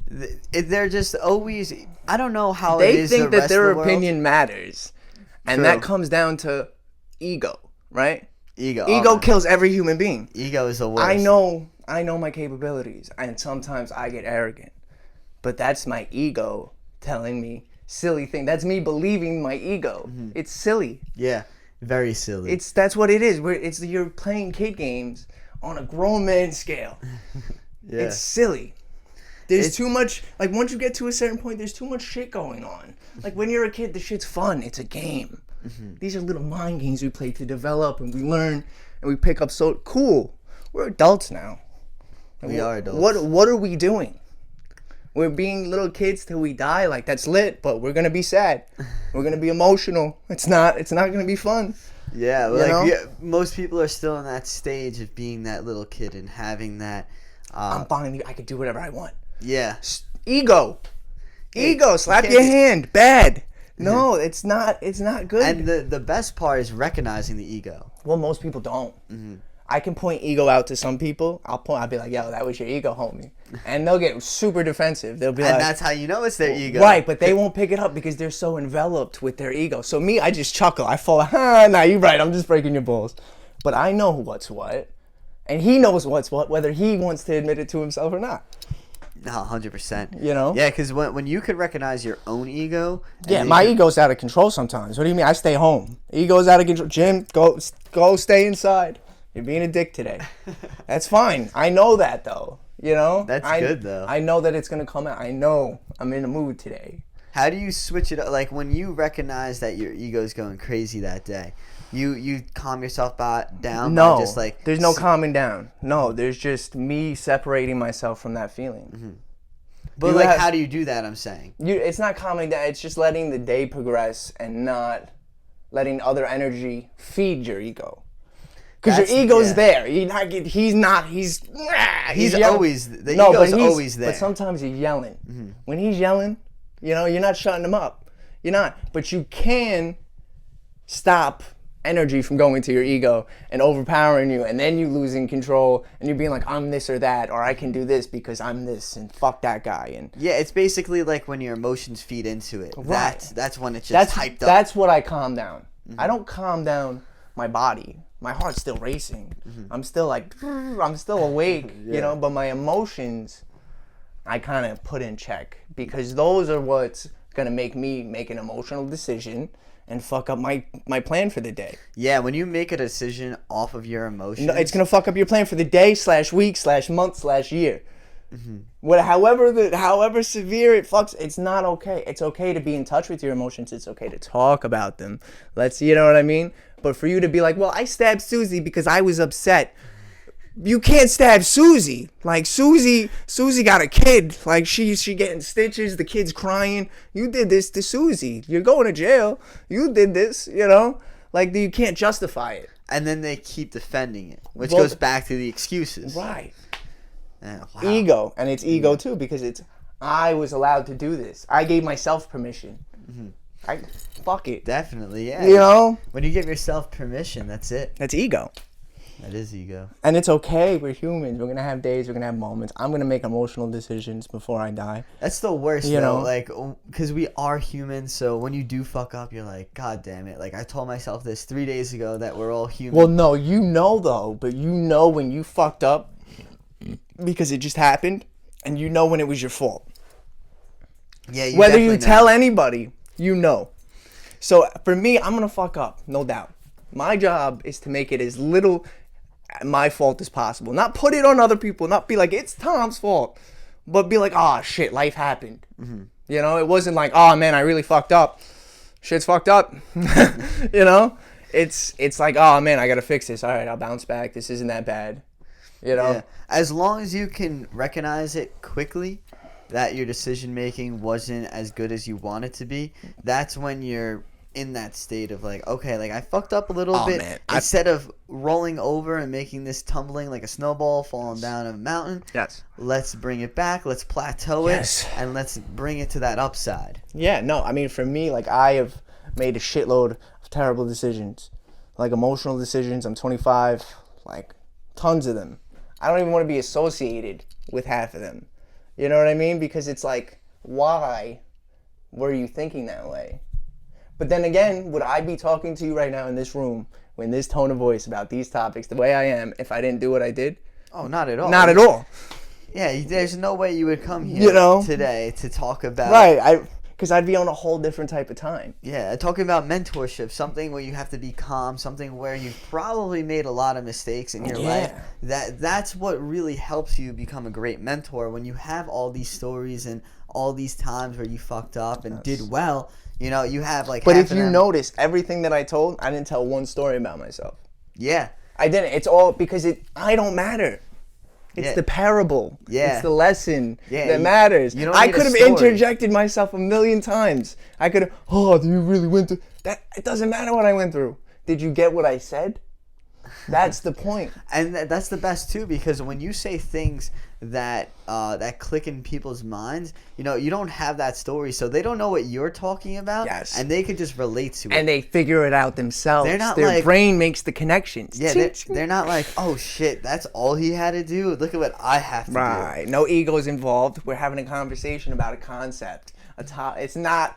they're just always, I don't know how it they is think the that rest their of the world. opinion matters. And True. that comes down to ego, right? Ego. Ego man. kills every human being. Ego is the worst. I know my capabilities, and sometimes I get arrogant. But that's my ego telling me silly thing. That's me believing my ego. Mm-hmm. It's silly. Yeah, very silly. That's what it is. You're playing kid games on a grown man scale. Yeah. It's silly. There's too much, like, once you get to a certain point, there's too much shit going on. Like, when you're a kid, the shit's fun. It's a game. Mm-hmm. These are little mind games we play to develop, and we learn, and we pick up. So cool. We're adults now. We are adults. What are we doing? We're being little kids till we die. Like, that's lit, but we're gonna be sad. We're gonna be emotional. It's not gonna be fun. Yeah, You like know? most people are still in that stage of being that little kid and having that. I'm finally, I could do whatever I want. Yeah. Ego. Slap can't your just- hand. Bad. No, it's not good. And the best part is recognizing the ego. Well, most people don't. Mm-hmm. I can point ego out to some people. I'll be like, yo, that was your ego, homie. And they'll get super defensive. They'll be like, And that's how you know it's their ego. right, but they won't pick it up because they're so enveloped with their ego. So me, I just chuckle. I fall, nah, you're right. I'm just breaking your balls. But I know what's what. And he knows what's what, whether he wants to admit it to himself or not. No, 100%. You know? Yeah, because when you could recognize your own ego. Yeah, my ego's out of control sometimes. What do you mean? I stay home. Ego's out of control. Jim, go stay inside. You're being a dick today. That's fine. I know that, though. You know? That's good, though. I know that it's going to come out. I know I'm in a mood today. How do you switch it up? Like, when you recognize that your ego's going crazy that day, you calm yourself down? No. By just like there's no calming down. No, there's just me separating myself from that feeling. Mm-hmm. But, You like, have- how do you do that, I'm saying? It's not calming down. It's just letting the day progress and not letting other energy feed your ego. Because your ego's there. He's yelling. always, the ego's always there. But sometimes he's yelling. Mm-hmm. When he's yelling, you know, you're not shutting him up. You're not. But you can stop energy from going to your ego and overpowering you, and then you losing control, and you being like, I'm this or that, or I can do this because I'm this, and fuck that guy. And yeah, it's basically like when your emotions feed into it. Right. That's when it's just hyped up. That's what I calm down. Mm-hmm. I don't calm down my body. My heart's still racing. Mm-hmm. I'm still like, I'm still awake, you know, but my emotions, I kind of put in check, because those are what's going to make me make an emotional decision and fuck up my plan for the day. Yeah, when you make a decision off of your emotions. No, it's going to fuck up your plan for the day / week / month / year. Mm-hmm. However severe it fucks, it's not okay. It's okay to be in touch with your emotions. It's okay to talk about them. You know what I mean? But for you to be like, well, I stabbed Susie because I was upset. You can't stab Susie. Like, Susie got a kid. Like, she getting stitches. The kid's crying. You did this to Susie. You're going to jail. You did this, you know? Like, you can't justify it. And then they keep defending it, which goes back to the excuses. Right. Wow. Ego. And it's ego, too, because I was allowed to do this. I gave myself permission. Mm-hmm. Fuck it. Definitely, yeah. You know? When you give yourself permission, that's it. That's ego. That is ego. And it's okay. We're humans. We're going to have days. We're going to have moments. I'm going to make emotional decisions before I die. That's the worst, You though. know? Like, because we are humans, so when you do fuck up, you're like, God damn it. Like, I told myself this 3 days ago that we're all human. Well, no, you know, though. But you know when you fucked up because it just happened. And you know when it was your fault. Yeah, Whether you definitely know. tell anybody, you know. So for me, I'm going to fuck up. No doubt. My job is to make it as little my fault as possible. Not put it on other people. Not be like, it's Tom's fault. But be like, oh, shit, life happened. Mm-hmm. You know, it wasn't like, oh, man, I really fucked up. Shit's fucked up. You know? It's like, oh, man, I got to fix this. All right, I'll bounce back. This isn't that bad. You know? Yeah. As long as you can recognize it quickly, that your decision making wasn't as good as you want it to be, that's when you're in that state of like, okay, like I fucked up a little Oh, bit. man. Instead of rolling over and making this tumbling like a snowball falling down a mountain, Yes. let's bring it back, let's plateau Yes. it, and let's bring it to that upside. Yeah, no, I mean, for me, like, I have made a shitload of terrible decisions. Like, emotional decisions. I'm 25. Like, tons of them. I don't even want to be associated with half of them. You know what I mean? Because it's like, why were you thinking that way? But then again, would I be talking to you right now in this room, in this tone of voice about these topics the way I am if I didn't do what I did? Oh, not at all. Not at all. Yeah, there's no way you would come here You know? today to talk about... Right, because I'd be on a whole different type of time. Yeah, talking about mentorship, something where you have to be calm, something where you've probably made a lot of mistakes in your life. That's what really helps you become a great mentor, when you have all these stories and all these times where you fucked up and did well. You know, you have like... But half if of you them. notice, everything that I told, I didn't tell one story about myself. Yeah. I didn't. It's all because I don't matter. It's the parable. Yeah. It's the lesson Yeah, that matters. you don't I need a could have story. interjected myself a million times. I could have, you really went through that. It doesn't matter what I went through. Did you get what I said? That's the point. And that's the best too, because when you say things that that click in people's minds, you know, you don't have that story, so they don't know what you're talking about. Yes. And they could just relate to it. And they figure it out themselves. They're not Their like- brain makes the connections. Yeah, they're not like, oh shit, that's all he had to do. Look at what I have to do. Right. No egos involved. We're having a conversation about a concept. It's not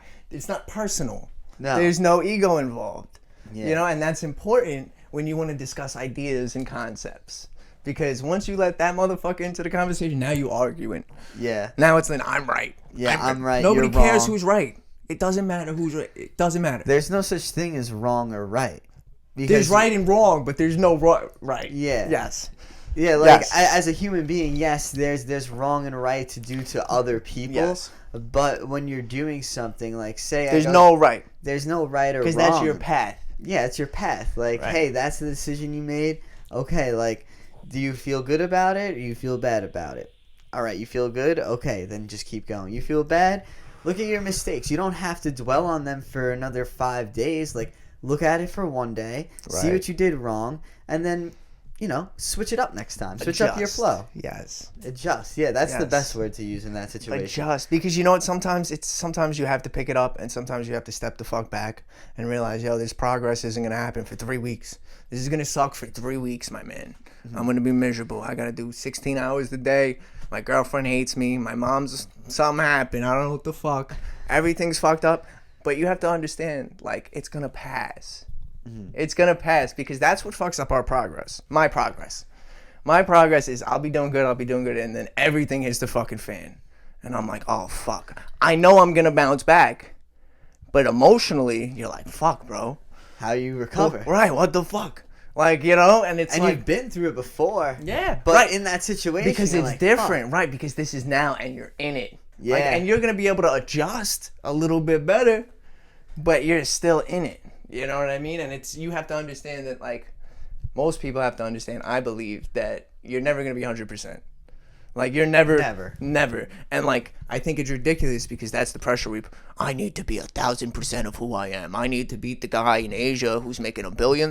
personal. No. There's no ego involved. Yeah. You know, and that's important when you want to discuss ideas and concepts. Because once you let that motherfucker into the conversation, now you arguing. Yeah. Now it's like, I'm right. Yeah, I'm right, Nobody you're cares wrong. who's right. It doesn't matter who's right. It doesn't matter. There's no such thing as wrong or right. Because There's right and wrong, but there's no right. Yeah. Yes. Yeah, like Yes. as a human being, yes, there's wrong and right to do to other people. Yes. But when you're doing something like, say, There's no right. there's no right or wrong. Because that's your path. Yeah, it's your path. Like, Right. hey, that's the decision you made. Okay, like, do you feel good about it or you feel bad about it? All right, you feel good? Okay, then just keep going. You feel bad? Look at your mistakes. You don't have to dwell on them for another 5 days. Like, look at it for one day, see Right. what you did wrong, and then, you know, switch it up next time. Switch up your Adjust. flow. Yes. Adjust. Yeah, that's the Yes. best word to use in that situation. Adjust, because you know what, sometimes you have to pick it up, and sometimes you have to step the fuck back and realize, yo, this progress isn't gonna happen for 3 weeks. This is gonna suck for 3 weeks, my man. I'm gonna be miserable. I gotta do 16 hours a day. My girlfriend hates me. My mom's, something happened, I don't know what the fuck. Everything's fucked up. But you have to understand, like, it's gonna pass. It's gonna pass, because that's what fucks up our progress. My progress is I'll be doing good, and then everything hits the fucking fan. And I'm like, oh, fuck. I know I'm gonna bounce back. But emotionally, you're like, fuck, bro. How you recover. Right, what the fuck? Like, you know, and it's And like... you've been through it before. Yeah, But right. in that situation, Because you're it's like, different, fuck. right? Because this is now, and you're in it. Yeah. Like, and you're gonna be able to adjust a little bit better, but you're still in it. You know what I mean? And it's, you have to understand that, like, most people have to understand, I believe, that you're never gonna be 100%. Like, you're never. And, like, I think it's ridiculous, because that's the pressure I need to be 1,000% of who I am. I need to beat the guy in Asia who's making $1 billion.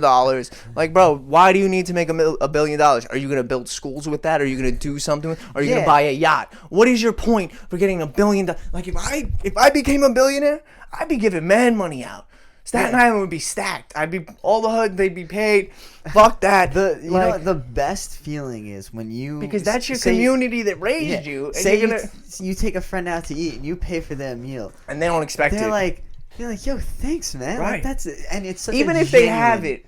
Like, bro, why do you need to make $1 billion? Are you gonna build schools with that? Are you gonna do something with? Are you Yeah. gonna buy a yacht? What is your point for getting $1 billion? Like, if I became a billionaire, I'd be giving mad money out. Staten Island would be stacked. All the HUD, they'd be paid. Fuck that. You know what the best feeling is when you, because that's your say- community that raised you. And Say you're gonna, you take a friend out to eat and you pay for their meal. and they don't expect They're it. like, yo, thanks, man. Like, Right. that's and it's such even a if they have genuine-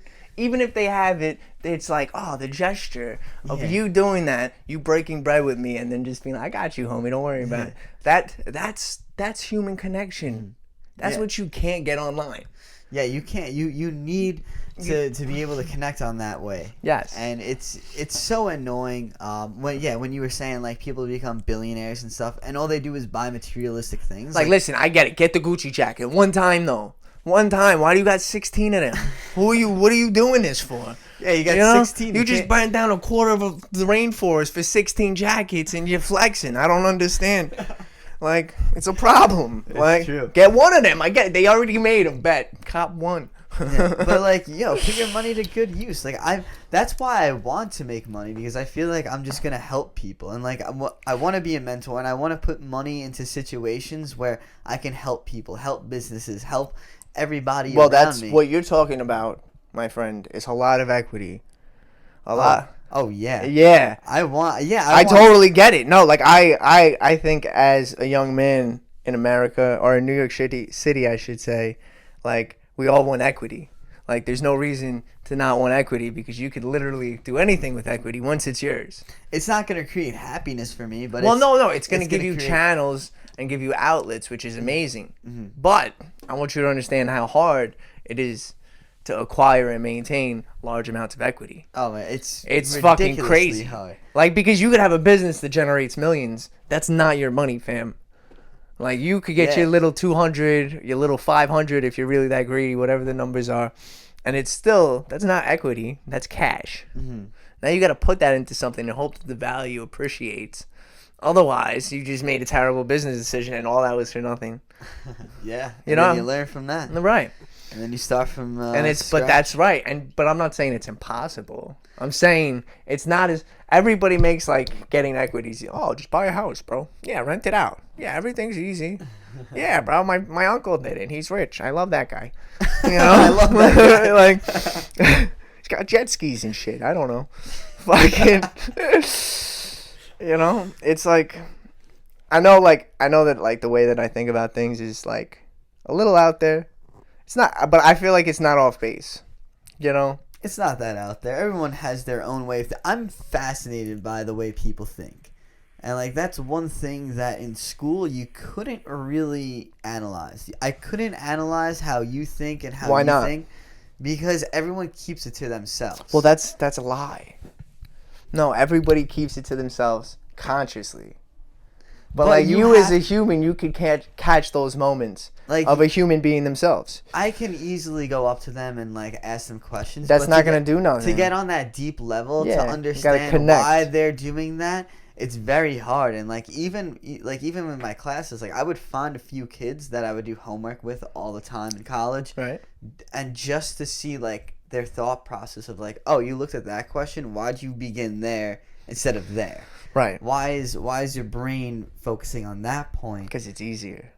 it, it's like, oh, the gesture of Yeah. you doing that, you breaking bread with me, and then just being like, I got you, homie. Don't worry about it. That's human connection. That's Yeah. what you can't get online. Yeah, you can't. You need to be able to connect on that way. Yes. And it's so annoying. When you were saying like people become billionaires and stuff, and all they do is buy materialistic things. Like, listen, I get it. Get the Gucci jacket. One time, though. One time. Why do you got 16 of them? What are you doing this for? Yeah, you got 16. You just burnt down a quarter of the rainforest for 16 jackets and you're flexing. I don't understand. Like, it's a problem. Like, true. get one of them. I get they already made them. Bet. Cop one. Yeah, but like, put your money to good use. Like, that's why I want to make money, because I feel like I'm just gonna help people, and like I want to be a mentor, and I want to put money into situations where I can help people, help businesses, help everybody Well, around that's me. what you're talking about, my friend. Is a lot of equity. A lot. Oh yeah. Yeah. I Totally get it. No, like I think as a young man in America, or in New York City, I should say, like, we all want equity. Like, there's no reason to not want equity, because you could literally do anything with equity once it's yours. It's not going to create happiness for me, but it's going to give gonna you create... channels and give you outlets, which is amazing. Mm-hmm. But I want you to understand how hard it is to acquire and maintain large amounts of equity. Oh man, it's fucking crazy. Hard. Like, because you could have a business that generates millions. That's not your money, fam. Like, you could get your little 200, your little 500 if you're really that greedy, whatever the numbers are. And it's still, that's not equity. That's cash. Mm-hmm. Now you got to put that into something and hope that the value appreciates. Otherwise, you just made a terrible business decision and all that was for nothing. Yeah. You know? Then you learn from that. Right. And then you start from but scratch. that's right. But I'm not saying it's impossible. I'm saying it's not as everybody makes like getting equity easy. Oh, just buy a house, bro. Yeah, rent it out. Yeah, everything's easy. Yeah, bro. My uncle did it. He's rich. I love that guy. You know, I love that guy. Like, he's got jet skis and shit. I don't know. Fucking. You know, it's like, I know that like the way that I think about things is like a little out there. It's not, but I feel like it's not off base. You know? It's not that out there. Everyone has their own way of I'm fascinated by the way people think. And like, that's one thing that in school you couldn't really analyze. I couldn't analyze how you think and how Why you not? think, because everyone keeps it to themselves. Well, that's a lie. No, everybody keeps it to themselves consciously. But like, you as a human, you could catch those moments like, of a human being themselves. I can easily go up to them and like ask them questions. That's not going to do nothing. To get on that deep level, Yeah, to understand why they're doing that, it's very hard. And like even in my classes, like I would find a few kids that I would do homework with all the time in college. Right. And just to see like their thought process of like, oh, you looked at that question, why'd you begin there instead of there? Right. Why is your brain focusing on that point? Because it's easier.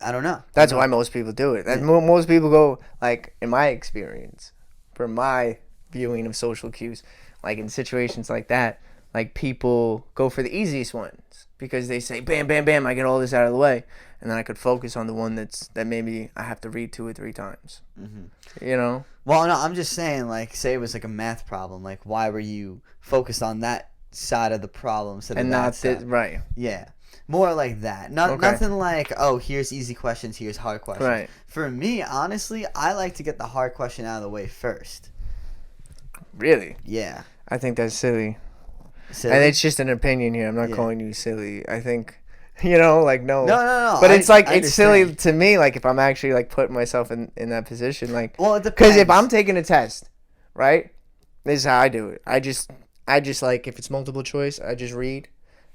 I don't know. That's why most people do it. Most people go, like, in my experience, from my viewing of social cues, like in situations like that, like people go for the easiest ones because they say, bam, bam, bam, I get all this out of the way. And then I could focus on the one that maybe I have to read 2 or 3 times. Mm-hmm. You know? Well, no, I'm just saying, like, say it was like a math problem. Like, why were you focused on that side of the problem instead of that side? Right. Yeah. More like that. Nothing like, oh, here's easy questions, here's hard questions. Right. For me, honestly, I like to get the hard question out of the way first. Really? Yeah. I think that's silly. Silly? And it's just an opinion here. I'm not calling you silly. I think, you know, like, no. No. But it's like, it's silly to me, like, if I'm actually, like, putting myself in that position. Like, well, it depends. Because if I'm taking a test, right, this is how I do it. I just, like, if it's multiple choice, I just read.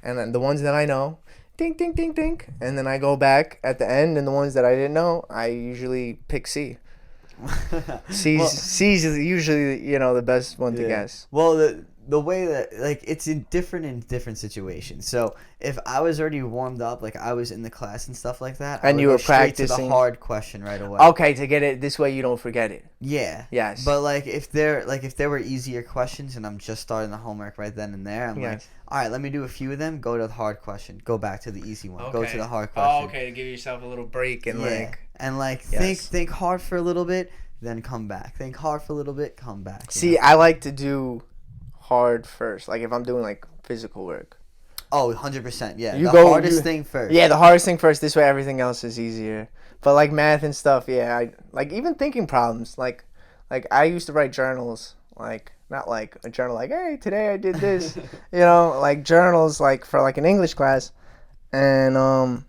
And then the ones that I know, ding, ding, ding, ding. And then I go back at the end, and the ones that I didn't know, I usually pick C. C's usually, you know, the best one to guess. Well, the way that, like, it's in different situations. So if I was already warmed up, like I was in the class and stuff like that, and you were practicing to the hard question right away. Okay, to get it this way, you don't forget it. Yeah. Yes. But like if there were easier questions and I'm just starting the homework right then and there, I'm like, all right, let me do a few of them. Go to the hard question. Go back to the easy one. Okay. Go to the hard question. Oh, okay, to give yourself a little break and think hard for a little bit, then come back. Think hard for a little bit, come back. See, I like to do hard first. Like if I'm doing like physical work. Oh, 100%. Yeah. The hardest thing first. Yeah, the hardest thing first. This way everything else is easier. But like math and stuff, yeah, I like even thinking problems. Like I used to write journals, like not like a journal like, hey, today I did this. You know, like journals like for like an English class. And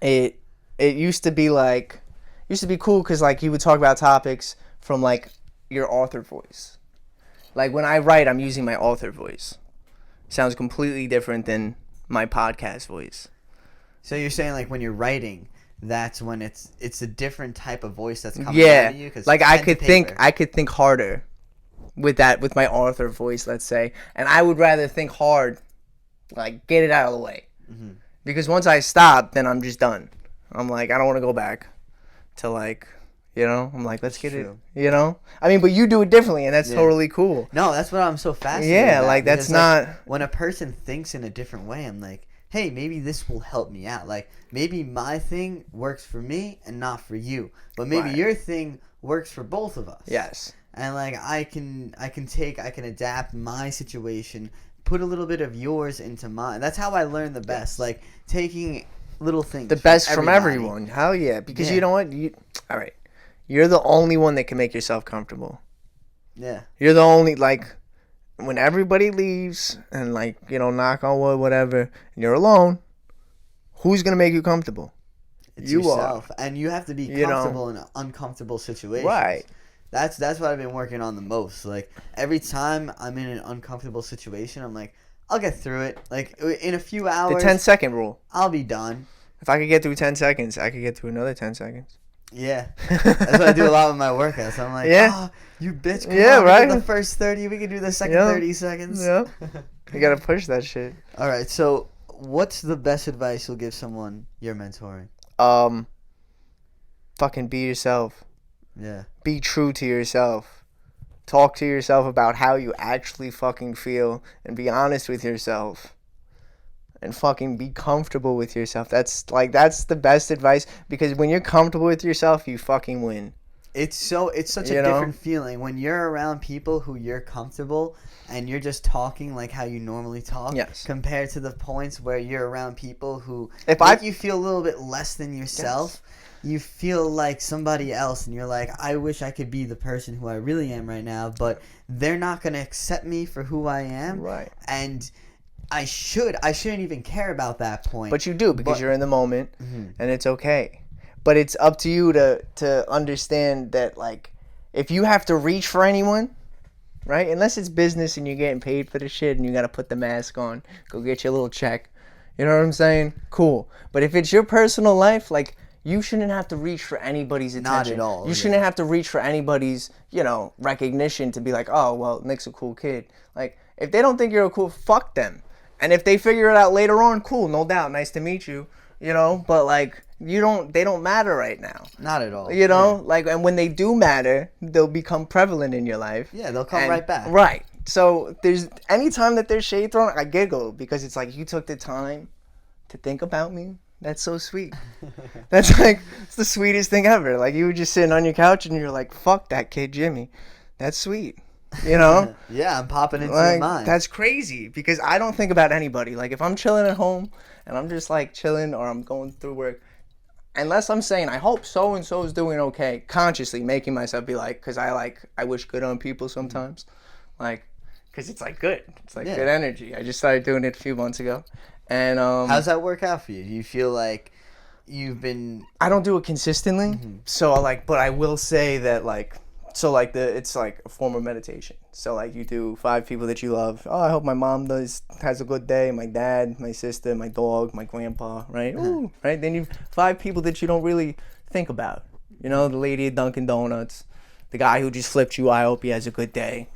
it used to be like used to be cool because like he would talk about topics from like your author voice. Like when I write, I'm using my author voice. Sounds completely different than my podcast voice. So you're saying like when you're writing, that's when it's a different type of voice that's coming out of you. Cause Like I could think harder with my author voice, let's say, and I would rather think hard, like get it out of the way, because once I stop, then I'm just done. I'm like I don't want to go back to like. I'm like, let's get it, I mean, but you do it differently, and that's totally cool. No, that's what I'm so fascinated Yeah, about, like, that's because, not... Like, when a person thinks in a different way, I'm like, hey, maybe this will help me out. Like, maybe my thing works for me and not for you. But maybe your thing works for both of us. Yes. And, like, I can adapt my situation, put a little bit of yours into mine. That's how I learn the best. Like, taking little things. The best from everyone. Hell yeah. Because you know what? All right. You're the only one that can make yourself comfortable. Yeah. You're the only, like, when everybody leaves and, like, knock on wood, whatever, and you're alone, who's going to make you comfortable? It's yourself. And you have to be comfortable in uncomfortable situations. Right. That's what I've been working on the most. Like, every time I'm in an uncomfortable situation, I'm like, I'll get through it. Like, in a few hours. The 10-second rule. I'll be done. If I could get through 10 seconds, I could get through another 10 seconds. Yeah, that's what I do a lot with my workouts. I'm like, you bitch, come on, right. We did the first 30, we can do the second 30 seconds. Yeah, you gotta push that shit. All right, so what's the best advice you'll give someone you're mentoring? Fucking be yourself. Yeah. Be true to yourself. Talk to yourself about how you actually fucking feel, and be honest with yourself. And fucking be comfortable with yourself. That's the best advice, because when you're comfortable with yourself, you fucking win. It's such a different feeling when you're around people who you're comfortable and you're just talking like how you normally talk. Yes. Compared to the points where you're around people who make you feel a little bit less than yourself. Yes. You feel like somebody else, and you're like, I wish I could be the person who I really am right now, but they're not gonna accept me for who I am. Right. And I shouldn't even care about that point. But you do, because you're in the moment, and it's okay. But it's up to you to understand that, like, if you have to reach for anyone, right? Unless it's business and you're getting paid for the shit and you got to put the mask on, go get your little check. You know what I'm saying? Cool. But if it's your personal life, like, you shouldn't have to reach for anybody's attention. Not at all. You shouldn't have to reach for anybody's, recognition to be like, oh, well, Nick's a cool kid. Like, if they don't think you're a cool, fuck them. And if they figure it out later on, cool, no doubt, nice to meet you, but like they don't matter right now. Not at all. Like, and when they do matter, they'll become prevalent in your life. Yeah, they'll come right back. Right. So anytime that there's shade thrown, I giggle, because it's like, you took the time to think about me. That's so sweet. That's like, it's the sweetest thing ever. Like, you were just sitting on your couch and you're like, fuck that kid Jimmy. That's sweet. Yeah, I'm popping into your mind. That's crazy, because I don't think about anybody. Like, if I'm chilling at home and I'm just like chilling, or I'm going through work, unless I'm saying, I hope so and so is doing okay, consciously making myself be like, because I wish good on people sometimes, like, because it's like good. It's like good energy. I just started doing it a few months ago, and how's that work out for you? Do you feel like you've been? I don't do it consistently, so but I will say that it's like a form of meditation. So like, you do 5 people that you love. Oh, I hope my mom has a good day. My dad, my sister, my dog, my grandpa, right? Ooh, right? Then you 5 people that you don't really think about. The lady at Dunkin' Donuts, the guy who just flipped you. I hope he has a good day.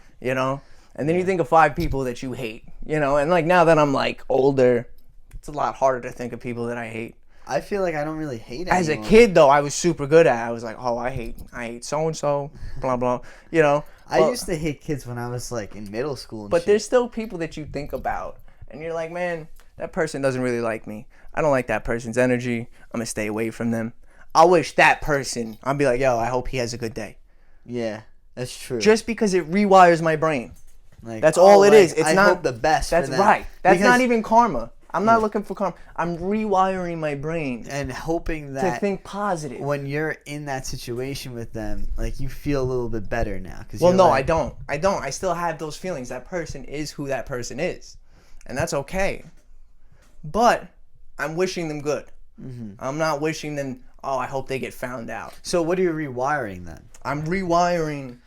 And then you think of 5 people that you hate. And like, now that I'm like older, it's a lot harder to think of people that I hate. I feel like I don't really hate anyone. As a kid, though, I was super good at it. I was like, oh, I hate so-and-so, blah, blah, I used to hate kids when I was, like, in middle school and But shit. there's still people that you think about, and you're like, man, that person doesn't really like me. I don't like that person's energy. I'm going to stay away from them. I wish that person, I'd be like, yo, I hope he has a good day. Yeah, that's true. Just because it rewires my brain. Like, that's all it is. It's I not hope the best That's for them. right. That's Because not even karma. I'm not looking for karma. I'm rewiring my brain and hoping that to think positive. When you're in that situation with them, like, you feel a little bit better now. Well, no, I don't. I still have those feelings. That person is who that person is, and that's okay. But I'm wishing them good. I'm not wishing them oh, I hope they get found out. So what are you rewiring then? I'm rewiring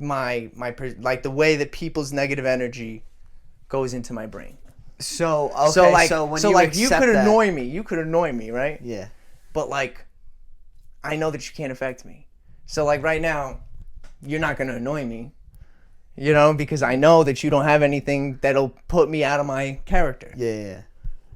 like the way that people's negative energy goes into my brain. So okay, so when you you accept could that, annoy me, right? yeah, But like, I know that you can't affect me. So like right now, you're not gonna annoy me, you know, because I know that you don't have anything that'll put me out of my character. yeah.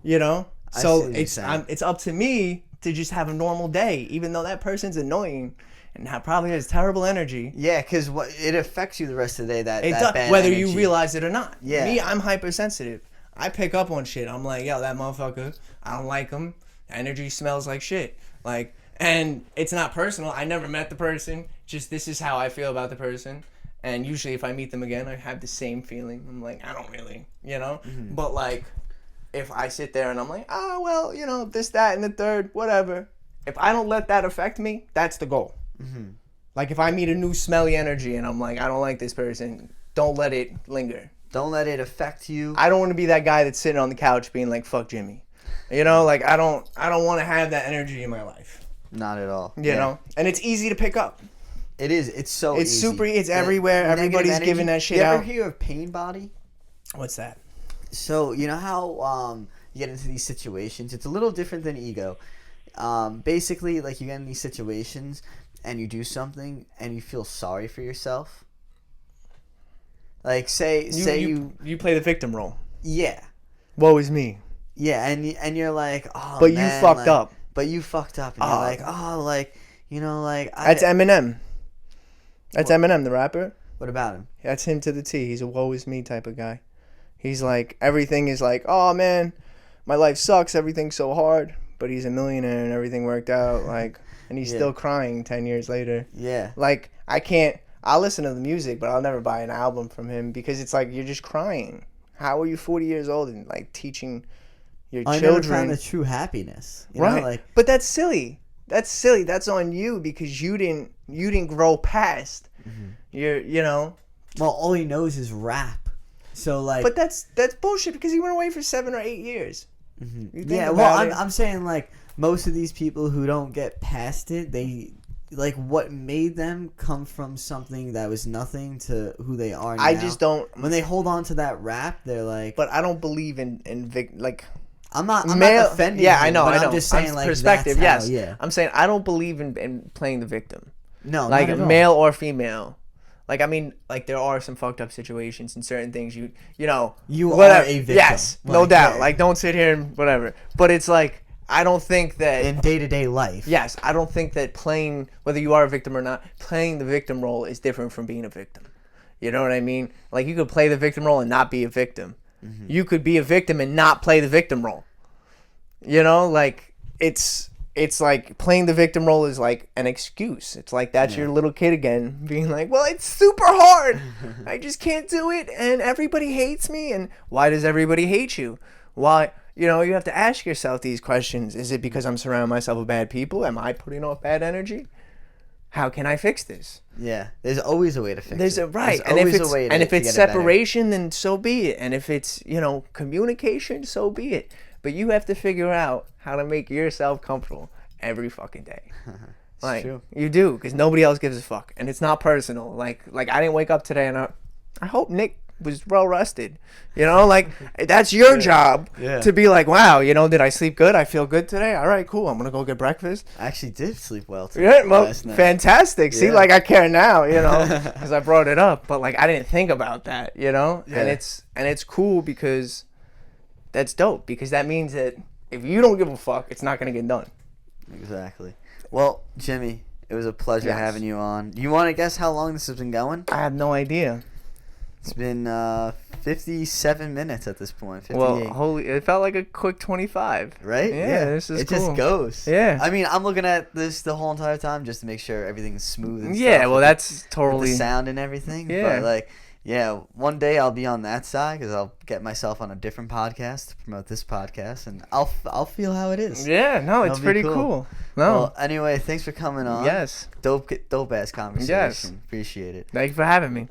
You know, I see so what you're saying. it's up to me to just have a normal day, even though that person's annoying and probably has terrible energy. Yeah, because it affects you the rest of the day. That It does, bad whether energy. you realize it or not. Yeah. Me, I'm hypersensitive. I pick up on shit. I'm like, yo, that motherfucker, I don't like him. Energy smells like shit. Like, and it's not personal. I never met the person. Just this is how I feel about the person. And usually if I meet them again, I have the same feeling. I'm like, I don't really, you know? Mm-hmm. But like, if I sit there and I'm like, well, you know, this, that, and the third, whatever. If I don't let that affect me, that's the goal. Mm-hmm. Like if I meet a new smelly energy and I'm like, I don't like this person, don't let it linger. Don't let it affect you. I don't want to be that guy that's sitting on the couch being like, fuck Jimmy. You know, like I don't want to have that energy in my life. Not at all. You know? And it's easy to pick up. It is. It's so It's easy. super, it's everywhere. Everybody's giving that shit you out. ever hear of pain body? What's that? So, you know how you get into these situations? It's a little different than ego. Basically, like you get in these situations and you do something and you feel sorry for yourself. Like say you play the victim role. yeah. Woe is me. Yeah, and you're like, oh, But man, you fucked like, up. But you fucked up, and you're like, oh, like, you know, like That's Eminem. That's Eminem, the rapper. What about him? That's him to the T. He's a woe is me type of guy. He's like, everything is like, oh man, my life sucks. Everything's so hard. But he's a millionaire and everything worked out. Like, and he's still crying 10 years later. Yeah. Like, I'll listen to the music, but I'll never buy an album from him because it's like, you're just crying. How are you 40 years old and like teaching your I children? never found the true happiness. You Right. know, like, but that's silly. That's silly. That's on you because you didn't grow past you know. well, all he knows is rap. So like, But that's bullshit because he went away for 7 or 8 years. You think yeah. about Well, it. I'm saying like most of these people who don't get past it, they like what made them come from something that was nothing to who they are now. I just don't. When they hold on to that rap, they're like. But I don't believe in like. I'm not Male, defending. yeah, him, I know. But I know. I'm just saying I'm like perspective. that's how, Yes. Yeah. I'm saying I don't believe in playing the victim. No. Like not at all. male or female. Like I mean, like there are some fucked up situations and certain things you know. You whatever. are a victim. Yes, no Like, doubt. yeah. Like don't sit here and whatever. But it's like I don't think that in day-to-day life. Yes, I don't think that playing, whether you are a victim or not, playing the victim role is different from being a victim. You know what I mean? Like you could play the victim role and not be a victim. You could be a victim and not play the victim role. You know, like it's like playing the victim role is like an excuse. It's like that's your little kid again being like, well, it's super hard. I just can't do it and everybody hates me. And why does everybody hate you? Why? You know, you have to ask yourself these questions. Is it because I'm surrounding myself with bad people? Am I putting off bad energy? How can I fix this? Yeah. There's always a way to fix There's it. a right. There's And if always it's a way to, and if to it's get it better. separation, then so be it. And if it's, you know, communication, so be it. But you have to figure out how to make yourself comfortable every fucking day. Like true. you do, because nobody else gives a fuck, and it's not personal. Like I didn't wake up today, and I hope Nick was well rested. You know, like that's your job to be like, wow, you know, did I sleep good? I feel good today. All right, cool. I'm gonna go get breakfast. I actually did sleep well today. Yeah, well, last night. fantastic. See, Yeah. like I care now, you know, because I brought it up. But like I didn't think about that, you know, Yeah. and it's cool because that's dope. Because that means that if you don't give a fuck, it's not gonna get done. Exactly. Well, Jimmy, it was a pleasure Yes. having you on. You want to guess how long this has been going? I have no idea. It's been 57 minutes at this point. 58. Well, it felt like a quick 25. Right? Yeah, this is it cool. just goes. Yeah. I mean, I'm looking at this the whole entire time just to make sure everything's smooth and Yeah, stuff. well, with that's with totally. the sound and everything. Yeah. But like, yeah, one day I'll be on that side because I'll get myself on a different podcast to promote this podcast, and I'll feel how it is. Yeah, no, it's That'll be pretty cool. cool. No. Well, anyway, thanks for coming on. Yes. Dope ass conversation. Yes. Appreciate it. Thank you for having me.